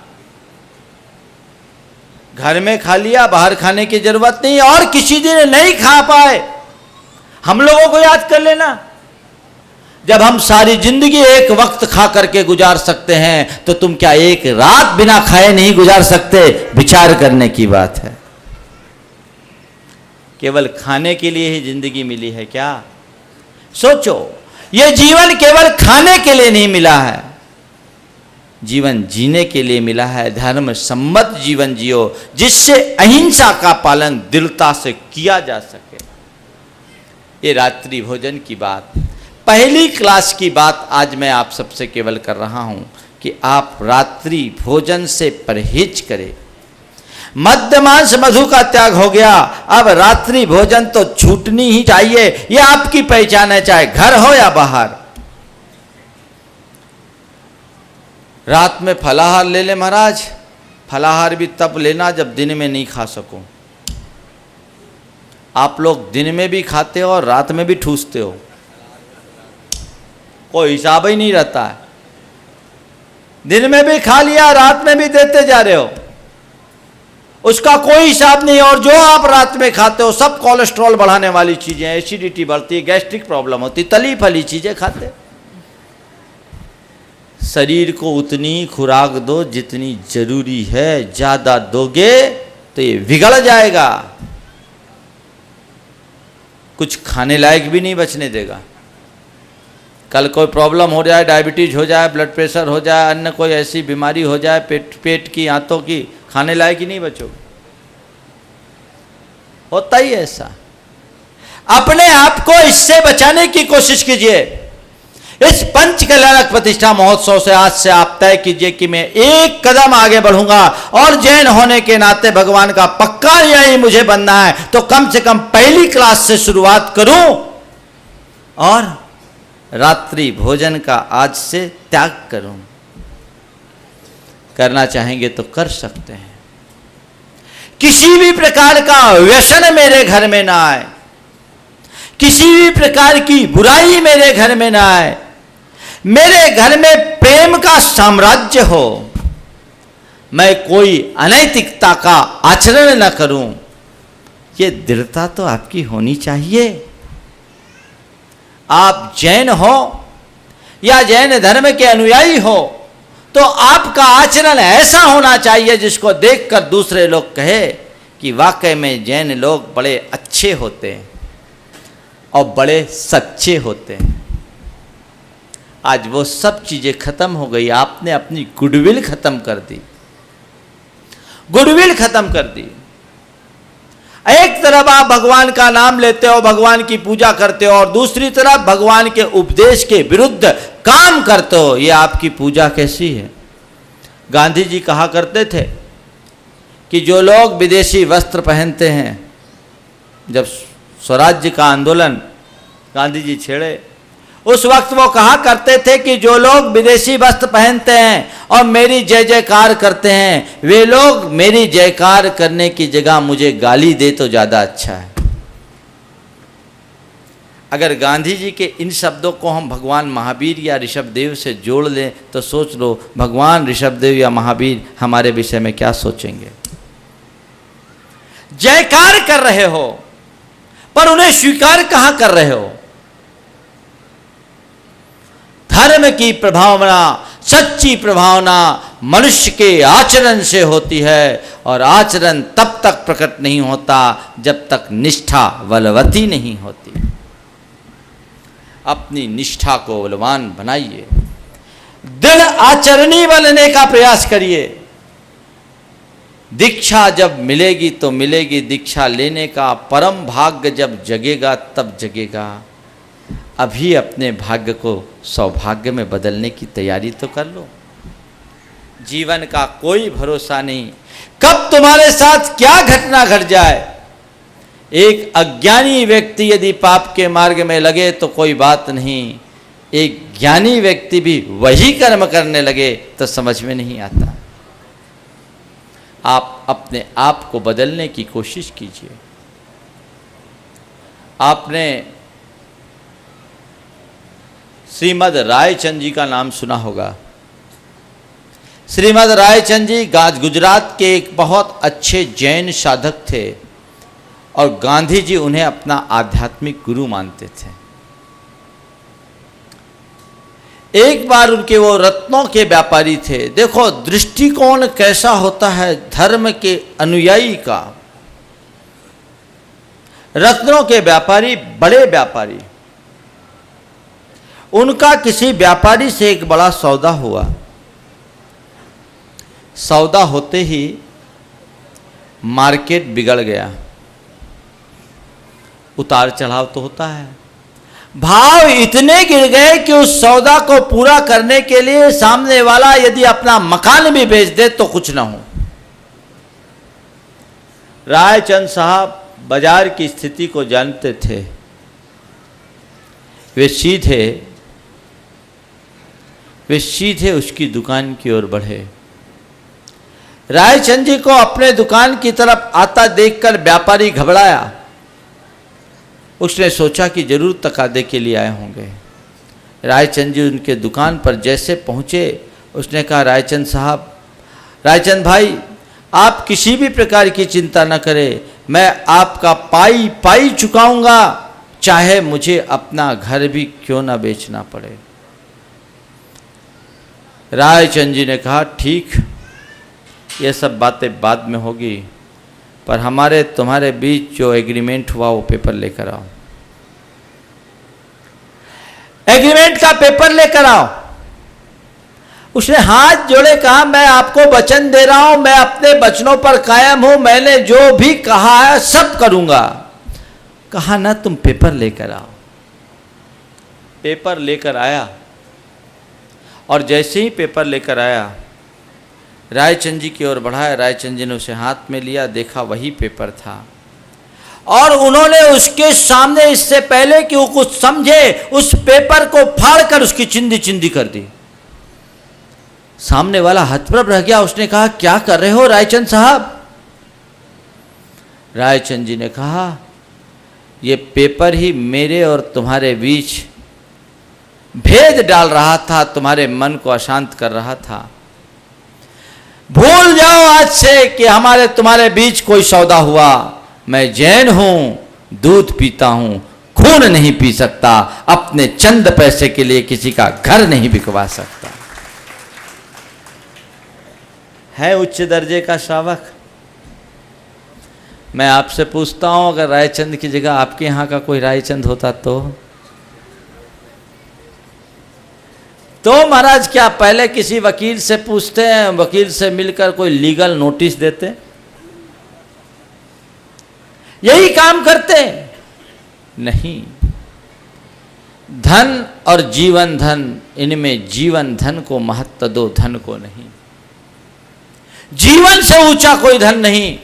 घर में खा लिया, बाहर खाने की जरूरत नहीं। और किसी दिन नहीं खा पाए, हम लोगों को याद कर लेना। जब हम सारी जिंदगी एक वक्त खा करके गुजार सकते हैं तो तुम क्या एक रात बिना खाए नहीं गुजार सकते? विचार करने की बात है। केवल खाने के लिए ही जिंदगी मिली है क्या? सोचो, यह जीवन केवल खाने के लिए नहीं मिला है, जीवन जीने के लिए मिला है। धर्म सम्मत जीवन जियो जिससे अहिंसा का पालन दृढ़ता से किया जा सके। ये रात्रि भोजन की बात, पहली क्लास की बात आज मैं आप सबसे केवल कर रहा हूं कि आप रात्रि भोजन से परहेज करें। मद्य मांस मधु का त्याग हो गया, अब रात्रि भोजन तो छूटनी ही चाहिए। यह आपकी पहचान है, चाहे घर हो या बाहर। रात में फलाहार ले ले महाराज। फलाहार भी तब लेना जब दिन में नहीं खा सको। आप लोग दिन में भी खाते हो और रात में भी ठूसते हो, कोई हिसाब ही नहीं रहता है। दिन में भी खा लिया, रात में भी देते जा रहे हो, उसका कोई हिसाब नहीं। और जो आप रात में खाते हो सब कोलेस्ट्रॉल बढ़ाने वाली चीजें, एसिडिटी बढ़ती है, गैस्ट्रिक प्रॉब्लम होती, तली फली चीजें खाते। शरीर को उतनी खुराक दो जितनी जरूरी है, ज्यादा दोगे तो ये बिगड़ जाएगा, कुछ खाने लायक भी नहीं बचने देगा। कल कोई प्रॉब्लम हो जाए, डायबिटीज हो जाए, ब्लड प्रेशर हो जाए, अन्य कोई ऐसी बीमारी हो जाए पेट की, आंतों की, खाने लायक ही नहीं बचोगे। होता ही ऐसा। अपने आप को इससे बचाने की कोशिश कीजिए। इस पंच कल्याणक प्रतिष्ठा महोत्सव से आज से आप तय कीजिए कि मैं एक कदम आगे बढ़ूंगा और जैन होने के नाते भगवान का पक्का यही मुझे बनना है, तो कम से कम पहली क्लास से शुरुआत करूं और रात्रि भोजन का आज से त्याग करूं। करना चाहेंगे तो कर सकते हैं। किसी भी प्रकार का व्यसन मेरे घर में ना आए, किसी भी प्रकार की बुराई मेरे घर में ना आए, मेरे घर में प्रेम का साम्राज्य हो, मैं कोई अनैतिकता का आचरण न करूं। ये दृढ़ता तो आपकी होनी चाहिए। आप जैन हो या जैन धर्म के अनुयायी हो तो आपका आचरण ऐसा होना चाहिए जिसको देखकर दूसरे लोग कहे कि वाकई में जैन लोग बड़े अच्छे होते हैं और बड़े सच्चे होते हैं। आज वो सब चीजें खत्म हो गई, आपने अपनी गुडविल खत्म कर दी, गुडविल खत्म कर दी। एक तरफ आप भगवान का नाम लेते हो, भगवान की पूजा करते हो, और दूसरी तरफ भगवान के उपदेश के विरुद्ध काम करते हो। ये आपकी पूजा कैसी है? गांधी जी कहा करते थे कि जो लोग विदेशी वस्त्र पहनते हैं, जब स्वराज्य का आंदोलन गांधी जी छेड़े उस वक्त वो कहा करते थे कि जो लोग विदेशी वस्त्र पहनते हैं और मेरी जय जयकार करते हैं, वे लोग मेरी जयकार करने की जगह मुझे गाली दे तो ज़्यादा अच्छा है। अगर गांधी जी के इन शब्दों को हम भगवान महावीर या ऋषभदेव से जोड़ लें तो सोच लो भगवान ऋषभदेव या महावीर हमारे विषय में क्या सोचेंगे। जयकार कर रहे हो पर उन्हें स्वीकार कहां कर रहे हो? धर्म की प्रभावना, सच्ची प्रभावना मनुष्य के आचरण से होती है और आचरण तब तक प्रकट नहीं होता जब तक निष्ठा बलवती नहीं होती। अपनी निष्ठा को बलवान बनाइए, दृढ़ आचरणी बनने का प्रयास करिए। दीक्षा जब मिलेगी तो मिलेगी, दीक्षा लेने का परम भाग्य जब जगेगा तब जगेगा। अभी अपने भाग्य को सौभाग्य में बदलने की तैयारी तो कर लो। जीवन का कोई भरोसा नहीं, कब तुम्हारे साथ क्या घटना घट जाए। एक अज्ञानी व्यक्ति यदि पाप के मार्ग में लगे तो कोई बात नहीं, एक ज्ञानी व्यक्ति भी वही कर्म करने लगे तो समझ में नहीं आता। आप अपने आप को बदलने की कोशिश कीजिए। आपने श्रीमद रायचंद जी का नाम सुना होगा। श्रीमद रायचंद जी गुजरात के एक बहुत अच्छे जैन साधक थे और गांधी जी उन्हें अपना आध्यात्मिक गुरु मानते थे। एक बार उनके वो रत्नों के व्यापारी थे। देखो दृष्टिकोण कैसा होता है धर्म के अनुयायी का। रत्नों के व्यापारी, बड़े व्यापारी, उनका किसी व्यापारी से एक बड़ा सौदा हुआ। सौदा होते ही मार्केट बिगड़ गया। उतार चढ़ाव तो होता है। भाव इतने गिर गए कि उस सौदा को पूरा करने के लिए सामने वाला यदि अपना मकान भी बेच दे तो कुछ ना हो। रायचंद साहब बाजार की स्थिति को जानते थे। वे सीधे उसकी दुकान की ओर बढ़े। रायचंद जी को अपने दुकान की तरफ आता देखकर व्यापारी घबराया। उसने सोचा कि जरूर तकादे के लिए आए होंगे। रायचंद जी उनके दुकान पर जैसे पहुंचे, उसने कहा, रायचंद साहब, रायचंद भाई, आप किसी भी प्रकार की चिंता न करें, मैं आपका पाई पाई चुकाऊंगा, चाहे मुझे अपना घर भी क्यों ना बेचना पड़े। रायचंद जी ने कहा, ठीक, ये सब बातें बाद में होगी, पर हमारे तुम्हारे बीच जो एग्रीमेंट हुआ वो पेपर लेकर आओ। एग्रीमेंट का पेपर लेकर आओ। उसने हाथ जोड़े कहा, मैं आपको वचन दे रहा हूं, मैं अपने वचनों पर कायम हूं, मैंने जो भी कहा है सब करूंगा। कहा ना, तुम पेपर लेकर आओ। पेपर लेकर आया और जैसे ही पेपर लेकर आया, रायचंद जी की ओर बढ़ाया। रायचंद जी ने उसे हाथ में लिया, देखा वही पेपर था और उन्होंने उसके सामने, इससे पहले कि वो कुछ समझे, उस पेपर को फाड़कर उसकी चिंदी चिंदी कर दी। सामने वाला हतप्रभ रह गया। उसने कहा, क्या कर रहे हो रायचंद साहब? रायचंद जी ने कहा, ये पेपर ही मेरे और तुम्हारे बीच भेद डाल रहा था, तुम्हारे मन को अशांत कर रहा था। भूल जाओ आज से कि हमारे तुम्हारे बीच कोई सौदा हुआ। मैं जैन हूं, दूध पीता हूं, खून नहीं पी सकता, अपने चंद पैसे के लिए किसी का घर नहीं बिकवा सकता। है उच्च दर्जे का श्रावक। मैं आपसे पूछता हूं, अगर रायचंद की जगह आपके यहां का कोई रायचंद होता तो महाराज क्या पहले किसी वकील से पूछते हैं, वकील से मिलकर कोई लीगल नोटिस देते, यही काम करते? नहीं। धन और जीवन धन, इनमें जीवन धन को महत्व दो, धन को नहीं। जीवन से ऊंचा कोई धन नहीं।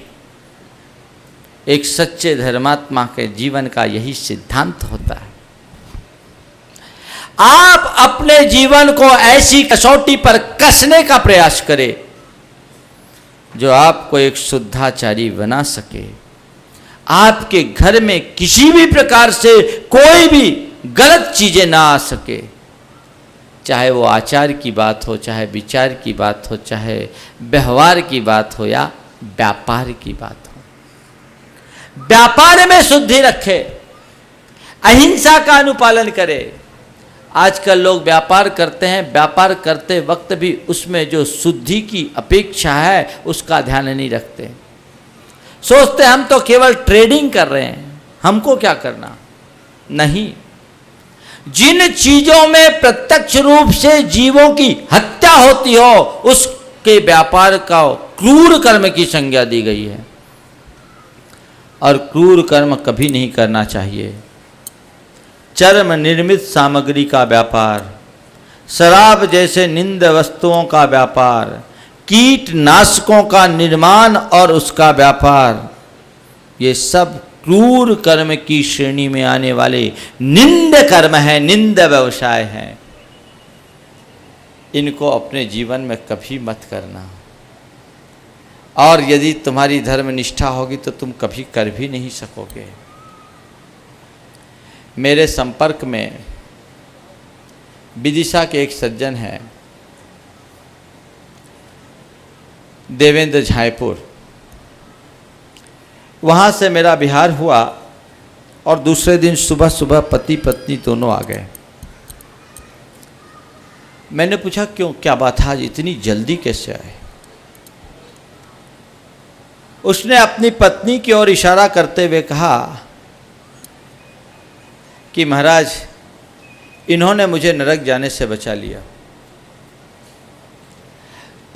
एक सच्चे धर्मात्मा के जीवन का यही सिद्धांत होता है। आप अपने जीवन को ऐसी कसौटी पर कसने का प्रयास करें जो आपको एक शुद्धाचारी बना सके। आपके घर में किसी भी प्रकार से कोई भी गलत चीजें ना आ सके, चाहे वो आचार की बात हो, चाहे विचार की बात हो, चाहे व्यवहार की बात हो या व्यापार की बात हो। व्यापार में शुद्धि रखे, अहिंसा का अनुपालन करे। आजकल लोग व्यापार करते हैं, व्यापार करते वक्त भी उसमें जो शुद्धि की अपेक्षा है उसका ध्यान नहीं रखते। सोचते हम तो केवल ट्रेडिंग कर रहे हैं, हमको क्या करना। नहीं, जिन चीजों में प्रत्यक्ष रूप से जीवों की हत्या होती हो उसके व्यापार का क्रूर कर्म की संज्ञा दी गई है और क्रूर कर्म कभी नहीं करना चाहिए। चर्म निर्मित सामग्री का व्यापार, शराब जैसे निंद वस्तुओं का व्यापार, कीटनाशकों का निर्माण और उसका व्यापार, ये सब क्रूर कर्म की श्रेणी में आने वाले निंद कर्म है, निंद व्यवसाय है। इनको अपने जीवन में कभी मत करना। और यदि तुम्हारी धर्म निष्ठा होगी तो तुम कभी कर भी नहीं सकोगे। मेरे संपर्क में विदिशा के एक सज्जन हैं, देवेंद्र झायपुर। वहाँ से मेरा विहार हुआ और दूसरे दिन सुबह सुबह पति पत्नी दोनों आ गए। मैंने पूछा क्यों, क्या बात है, आज इतनी जल्दी कैसे आए? उसने अपनी पत्नी की ओर इशारा करते हुए कहा कि महाराज, इन्होंने मुझे नरक जाने से बचा लिया,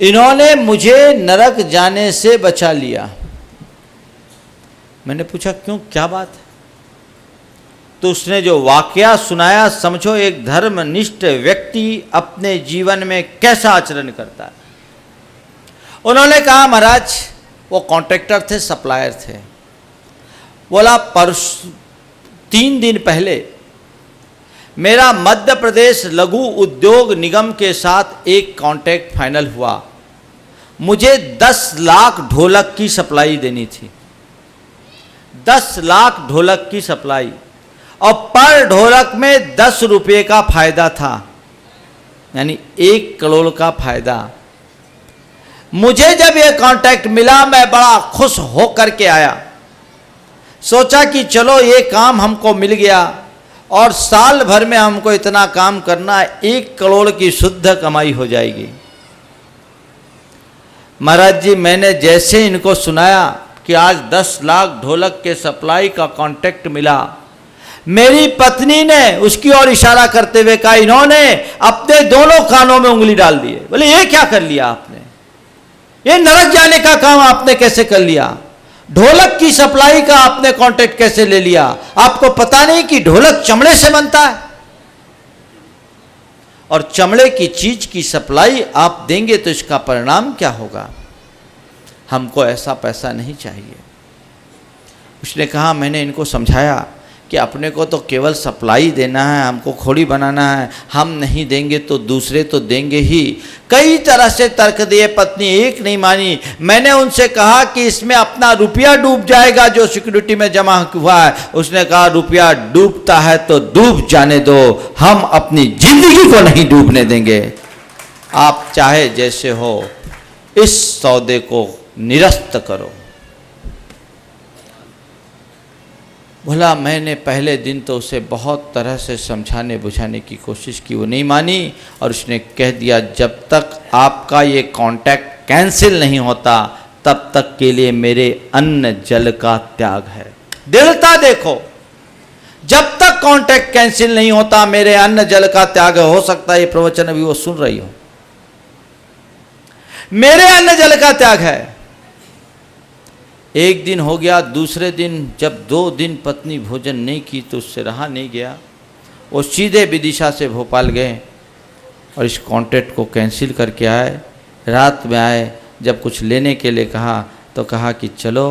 इन्होंने मुझे नरक जाने से बचा लिया। मैंने पूछा क्यों, क्या बात है? तो उसने जो वाकया सुनाया, समझो एक धर्मनिष्ठ व्यक्ति अपने जीवन में कैसा आचरण करता है। उन्होंने कहा महाराज, वो कॉन्ट्रैक्टर थे, सप्लायर थे। बोला 3 दिन पहले मेरा मध्य प्रदेश लघु उद्योग निगम के साथ एक कॉन्ट्रैक्ट फाइनल हुआ, मुझे 10 लाख ढोलक की सप्लाई देनी थी, 10 लाख ढोलक की सप्लाई, और पर ढोलक में 10 रुपये का फायदा था, यानी 1 करोड़ का फायदा। मुझे जब यह कॉन्ट्रैक्ट मिला, मैं बड़ा खुश होकर के आया, सोचा कि चलो ये काम हमको मिल गया और साल भर में हमको इतना काम करना, 1 करोड़ की शुद्ध कमाई हो जाएगी। महाराज जी, मैंने जैसे इनको सुनाया कि आज 10 लाख ढोलक के सप्लाई का कॉन्ट्रैक्ट मिला, मेरी पत्नी ने उसकी ओर इशारा करते हुए कहा, इन्होंने अपने दोनों कानों में उंगली डाल दिए। बोले ये क्या कर लिया आपने, ये नरक जाने का काम आपने कैसे कर लिया? ढोलक की सप्लाई का आपने कॉन्ट्रैक्ट कैसे ले लिया? आपको पता नहीं कि ढोलक चमड़े से बनता है, और चमड़े की चीज की सप्लाई आप देंगे तो इसका परिणाम क्या होगा? हमको ऐसा पैसा नहीं चाहिए। उसने कहा, मैंने इनको समझाया कि अपने को तो केवल सप्लाई देना है, हमको खोड़ी बनाना है, हम नहीं देंगे तो दूसरे तो देंगे ही। कई तरह से तर्क दिए, पत्नी एक नहीं मानी। मैंने उनसे कहा कि इसमें अपना रुपया डूब जाएगा जो सिक्योरिटी में जमा हुआ है। उसने कहा, रुपया डूबता है तो डूब जाने दो, हम अपनी जिंदगी को नहीं डूबने देंगे। आप चाहे जैसे हो, इस सौदे को निरस्त करो। बोला, मैंने पहले दिन तो उसे बहुत तरह से समझाने बुझाने की कोशिश की, वो नहीं मानी, और उसने कह दिया, जब तक आपका ये कॉन्ट्रैक्ट कैंसिल नहीं होता तब तक के लिए मेरे अन्न जल का त्याग है। दृढ़ता देखो, जब तक कॉन्ट्रैक्ट कैंसिल नहीं होता मेरे अन्न जल का त्याग हो सकता है। ये प्रवचन अभी वो सुन रही हो, मेरे अन्न जल का त्याग है। एक दिन हो गया, दूसरे दिन जब 2 दिन पत्नी भोजन नहीं की तो उससे रहा नहीं गया। वो सीधे विदिशा से भोपाल गए और इस कॉन्ट्रैक्ट को कैंसिल करके आए। रात में आए, जब कुछ लेने के लिए कहा तो कहा कि चलो,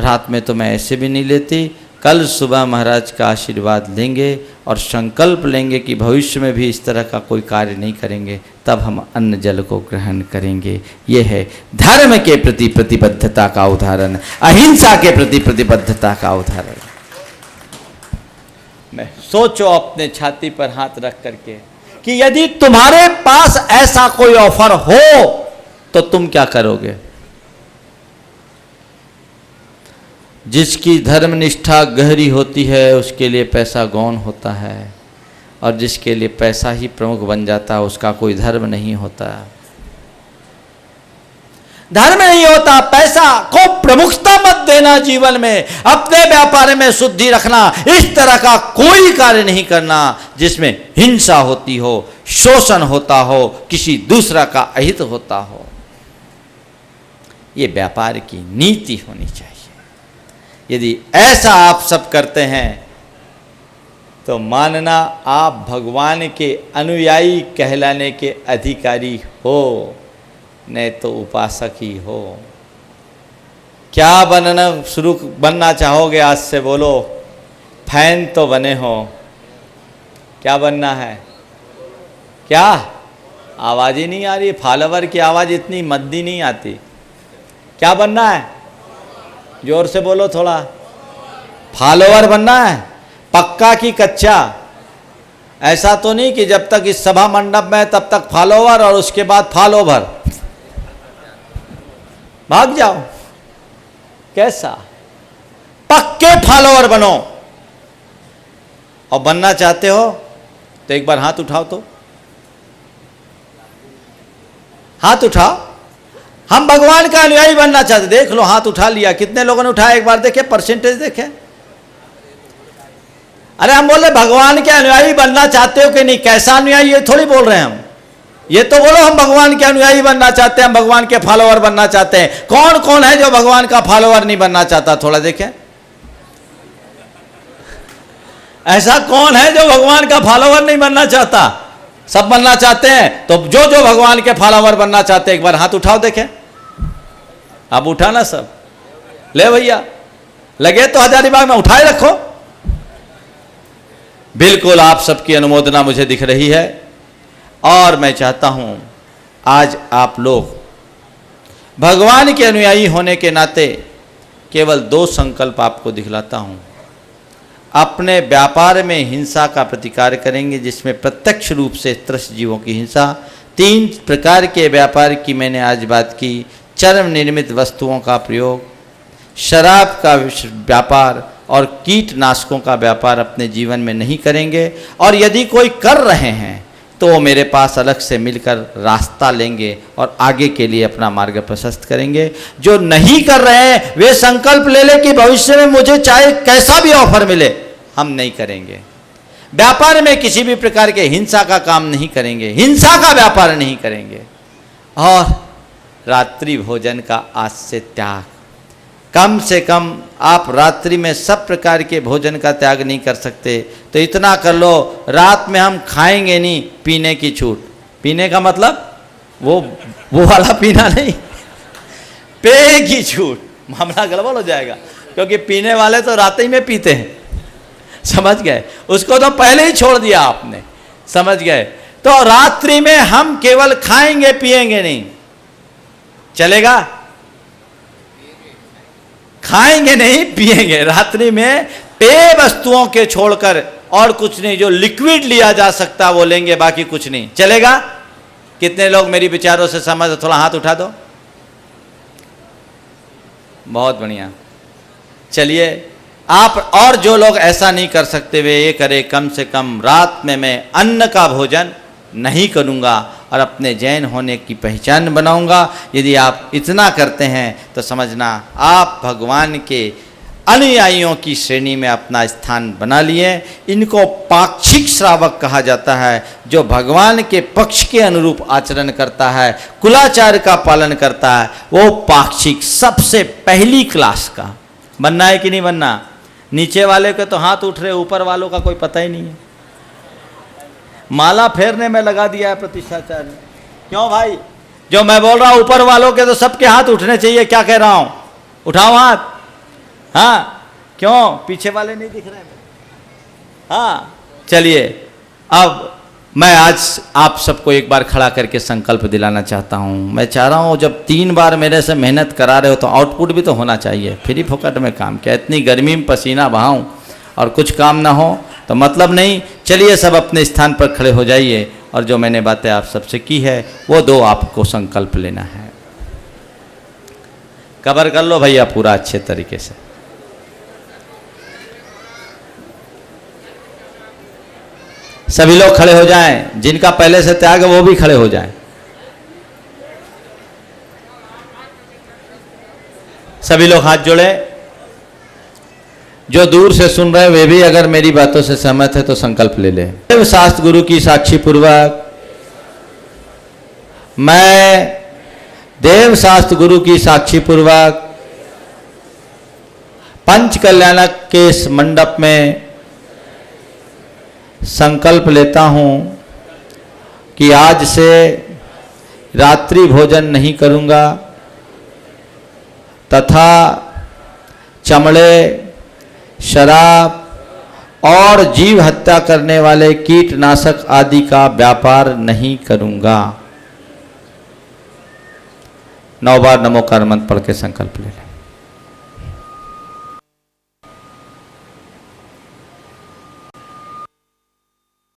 रात में तो मैं ऐसे भी नहीं लेती, कल सुबह महाराज का आशीर्वाद लेंगे और संकल्प लेंगे कि भविष्य में भी इस तरह का कोई कार्य नहीं करेंगे, तब हम अन्न जल को ग्रहण करेंगे। ये है धर्म के प्रति प्रतिबद्धता का उदाहरण, अहिंसा के प्रति प्रतिबद्धता का उदाहरण। मैं सोचो अपने छाती पर हाथ रख करके कि यदि तुम्हारे पास ऐसा कोई ऑफर हो तो तुम क्या करोगे? जिसकी धर्मनिष्ठा गहरी होती है उसके लिए पैसा गौण होता है, और जिसके लिए पैसा ही प्रमुख बन जाता है उसका कोई धर्म नहीं होता। धर्म नहीं होता। पैसा को प्रमुखता मत देना जीवन में, अपने व्यापार में शुद्धि रखना। इस तरह का कोई कार्य नहीं करना जिसमें हिंसा होती हो, शोषण होता हो, किसी दूसरा का अहित होता हो। ये व्यापार की नीति होनी चाहिए। यदि ऐसा आप सब करते हैं तो मानना आप भगवान के अनुयायी कहलाने के अधिकारी हो, नहीं तो उपासक ही हो। क्या बनना चाहोगे? आज से बोलो, फैन तो बने हो। क्या बनना है? क्या आवाज़ ही नहीं आ रही? फॉलोवर की आवाज़ इतनी मद्दी नहीं आती। क्या बनना है? जोर से बोलो थोड़ा। फॉलोवर बनना है? पक्का कि कच्चा? ऐसा तो नहीं कि जब तक इस सभा मंडप में तब तक फॉलोवर और उसके बाद फॉलोवर भाग जाओ। कैसा? पक्के फॉलोवर बनो। और बनना चाहते हो तो एक बार हाथ उठाओ तो। हाथ उठाओ। हम भगवान का अनुयायी बनना चाहते, देख लो हाथ उठा लिया, कितने लोगों ने उठाया एक बार देखे, परसेंटेज देखे। अरे हम बोले भगवान के अनुयायी बनना चाहते हो कि नहीं, कैसा अनुयायी, ये थोड़ी बोल रहे हैं हम। ये तो बोलो हम भगवान के अनुयायी बनना चाहते हैं, हम भगवान के फॉलोअर बनना चाहते हैं। कौन कौन है जो भगवान का फॉलोअर नहीं बनना चाहता, थोड़ा देखें। ऐसा कौन है जो भगवान का फॉलोअर नहीं बनना चाहता? सब बनना चाहते हैं। तो जो जो भगवान के फॉलोअर बनना चाहते हैं एक बार हाथ उठाओ देखें। अब उठाना सब, ले भैया, लगे तो हजारीबाग में उठाए रखो। बिल्कुल आप सबकी अनुमोदना मुझे दिख रही है और मैं चाहता हूं आज आप लोग भगवान के अनुयायी होने के नाते केवल 2 संकल्प आपको दिखलाता हूं। अपने व्यापार में हिंसा का प्रतिकार करेंगे, जिसमें प्रत्यक्ष रूप से त्रस्त जीवों की हिंसा। 3 प्रकार के व्यापार की मैंने आज बात की। चर्म निर्मित वस्तुओं का प्रयोग, शराब का व्यापार और कीटनाशकों का व्यापार अपने जीवन में नहीं करेंगे। और यदि कोई कर रहे हैं तो वो मेरे पास अलग से मिलकर रास्ता लेंगे और आगे के लिए अपना मार्ग प्रशस्त करेंगे। जो नहीं कर रहे हैं वे संकल्प ले ले कि भविष्य में मुझे चाहे कैसा भी ऑफर मिले हम नहीं करेंगे। व्यापार में किसी भी प्रकार के हिंसा का काम नहीं करेंगे, हिंसा का व्यापार नहीं करेंगे। और रात्रि भोजन का आज से त्याग, कम से कम आप रात्रि में सब प्रकार के भोजन का त्याग नहीं कर सकते तो इतना कर लो, रात में हम खाएंगे नहीं, पीने की छूट। पीने का मतलब वो वाला पीना नहीं, पेय की छूट। मामला गड़बड़ हो जाएगा, क्योंकि पीने वाले तो रात ही में पीते हैं, समझ गए, उसको तो पहले ही छोड़ दिया आपने, समझ गए। तो रात्रि में हम केवल खाएंगे पिएंगे नहीं, चलेगा? खाएंगे नहीं पिएंगे, रात्रि में पेय वस्तुओं के छोड़कर और कुछ नहीं, जो लिक्विड लिया जा सकता वो लेंगे, बाकी कुछ नहीं, चलेगा? कितने लोग मेरी विचारों से सहमत हो? थोड़ा हाथ उठा दो। बहुत बढ़िया, चलिए आप। और जो लोग ऐसा नहीं कर सकते वे ये करें, कम से कम रात में मैं अन्न का भोजन नहीं करूँगा और अपने जैन होने की पहचान बनाऊंगा। यदि आप इतना करते हैं तो समझना आप भगवान के अनुयायियों की श्रेणी में अपना स्थान बना लिए। इनको पाक्षिक श्रावक कहा जाता है, जो भगवान के पक्ष के अनुरूप आचरण करता है, कुलाचार का पालन करता है, वो पाक्षिक सबसे पहली क्लास का बनना है कि नहीं बनना? नीचे वाले के तो हाथ उठ रहे, ऊपर वालों का कोई पता ही नहीं है। माला फेरने में लगा दिया है प्रतिष्ठाचार्य ने। क्यों भाई? जो मैं बोल रहा हूं ऊपर वालों के तो सबके हाथ उठने चाहिए। क्या कह रहा हूं? उठाओ हाथ। हाँ, क्यों पीछे वाले नहीं दिख रहे? हाँ, चलिए अब मैं आज आप सबको एक बार खड़ा करके संकल्प दिलाना चाहता हूं। मैं चाह रहा हूं जब 3 बार मेरे से मेहनत करा रहे हो तो आउटपुट भी तो होना चाहिए। फ्री फोकट में काम क्या, इतनी गर्मी में पसीना बहाऊं और कुछ काम ना हो तो मतलब नहीं। चलिए सब अपने स्थान पर खड़े हो जाइए और जो मैंने बातें आप सबसे की है वो 2 आपको संकल्प लेना है। कवर कर लो भैया पूरा अच्छे तरीके से। सभी लोग खड़े हो जाएं, जिनका पहले से त्याग है वो भी खड़े हो जाएं। सभी लोग हाथ जोड़े। जो दूर से सुन रहे हैं वे भी अगर मेरी बातों से सहमत है तो संकल्प ले ले। देव शास्त्र गुरु की साक्षी पूर्वक मैं देव शास्त्र गुरु की साक्षी पूर्वक पंच कल्याणक के इस मंडप में संकल्प लेता हूं कि आज से रात्रि भोजन नहीं करूंगा तथा चमड़े, शराब और जीव हत्या करने वाले कीटनाशक आदि का व्यापार नहीं करूंगा। 9 बार नमो कार मंत्र पढ़ के संकल्प ले लें।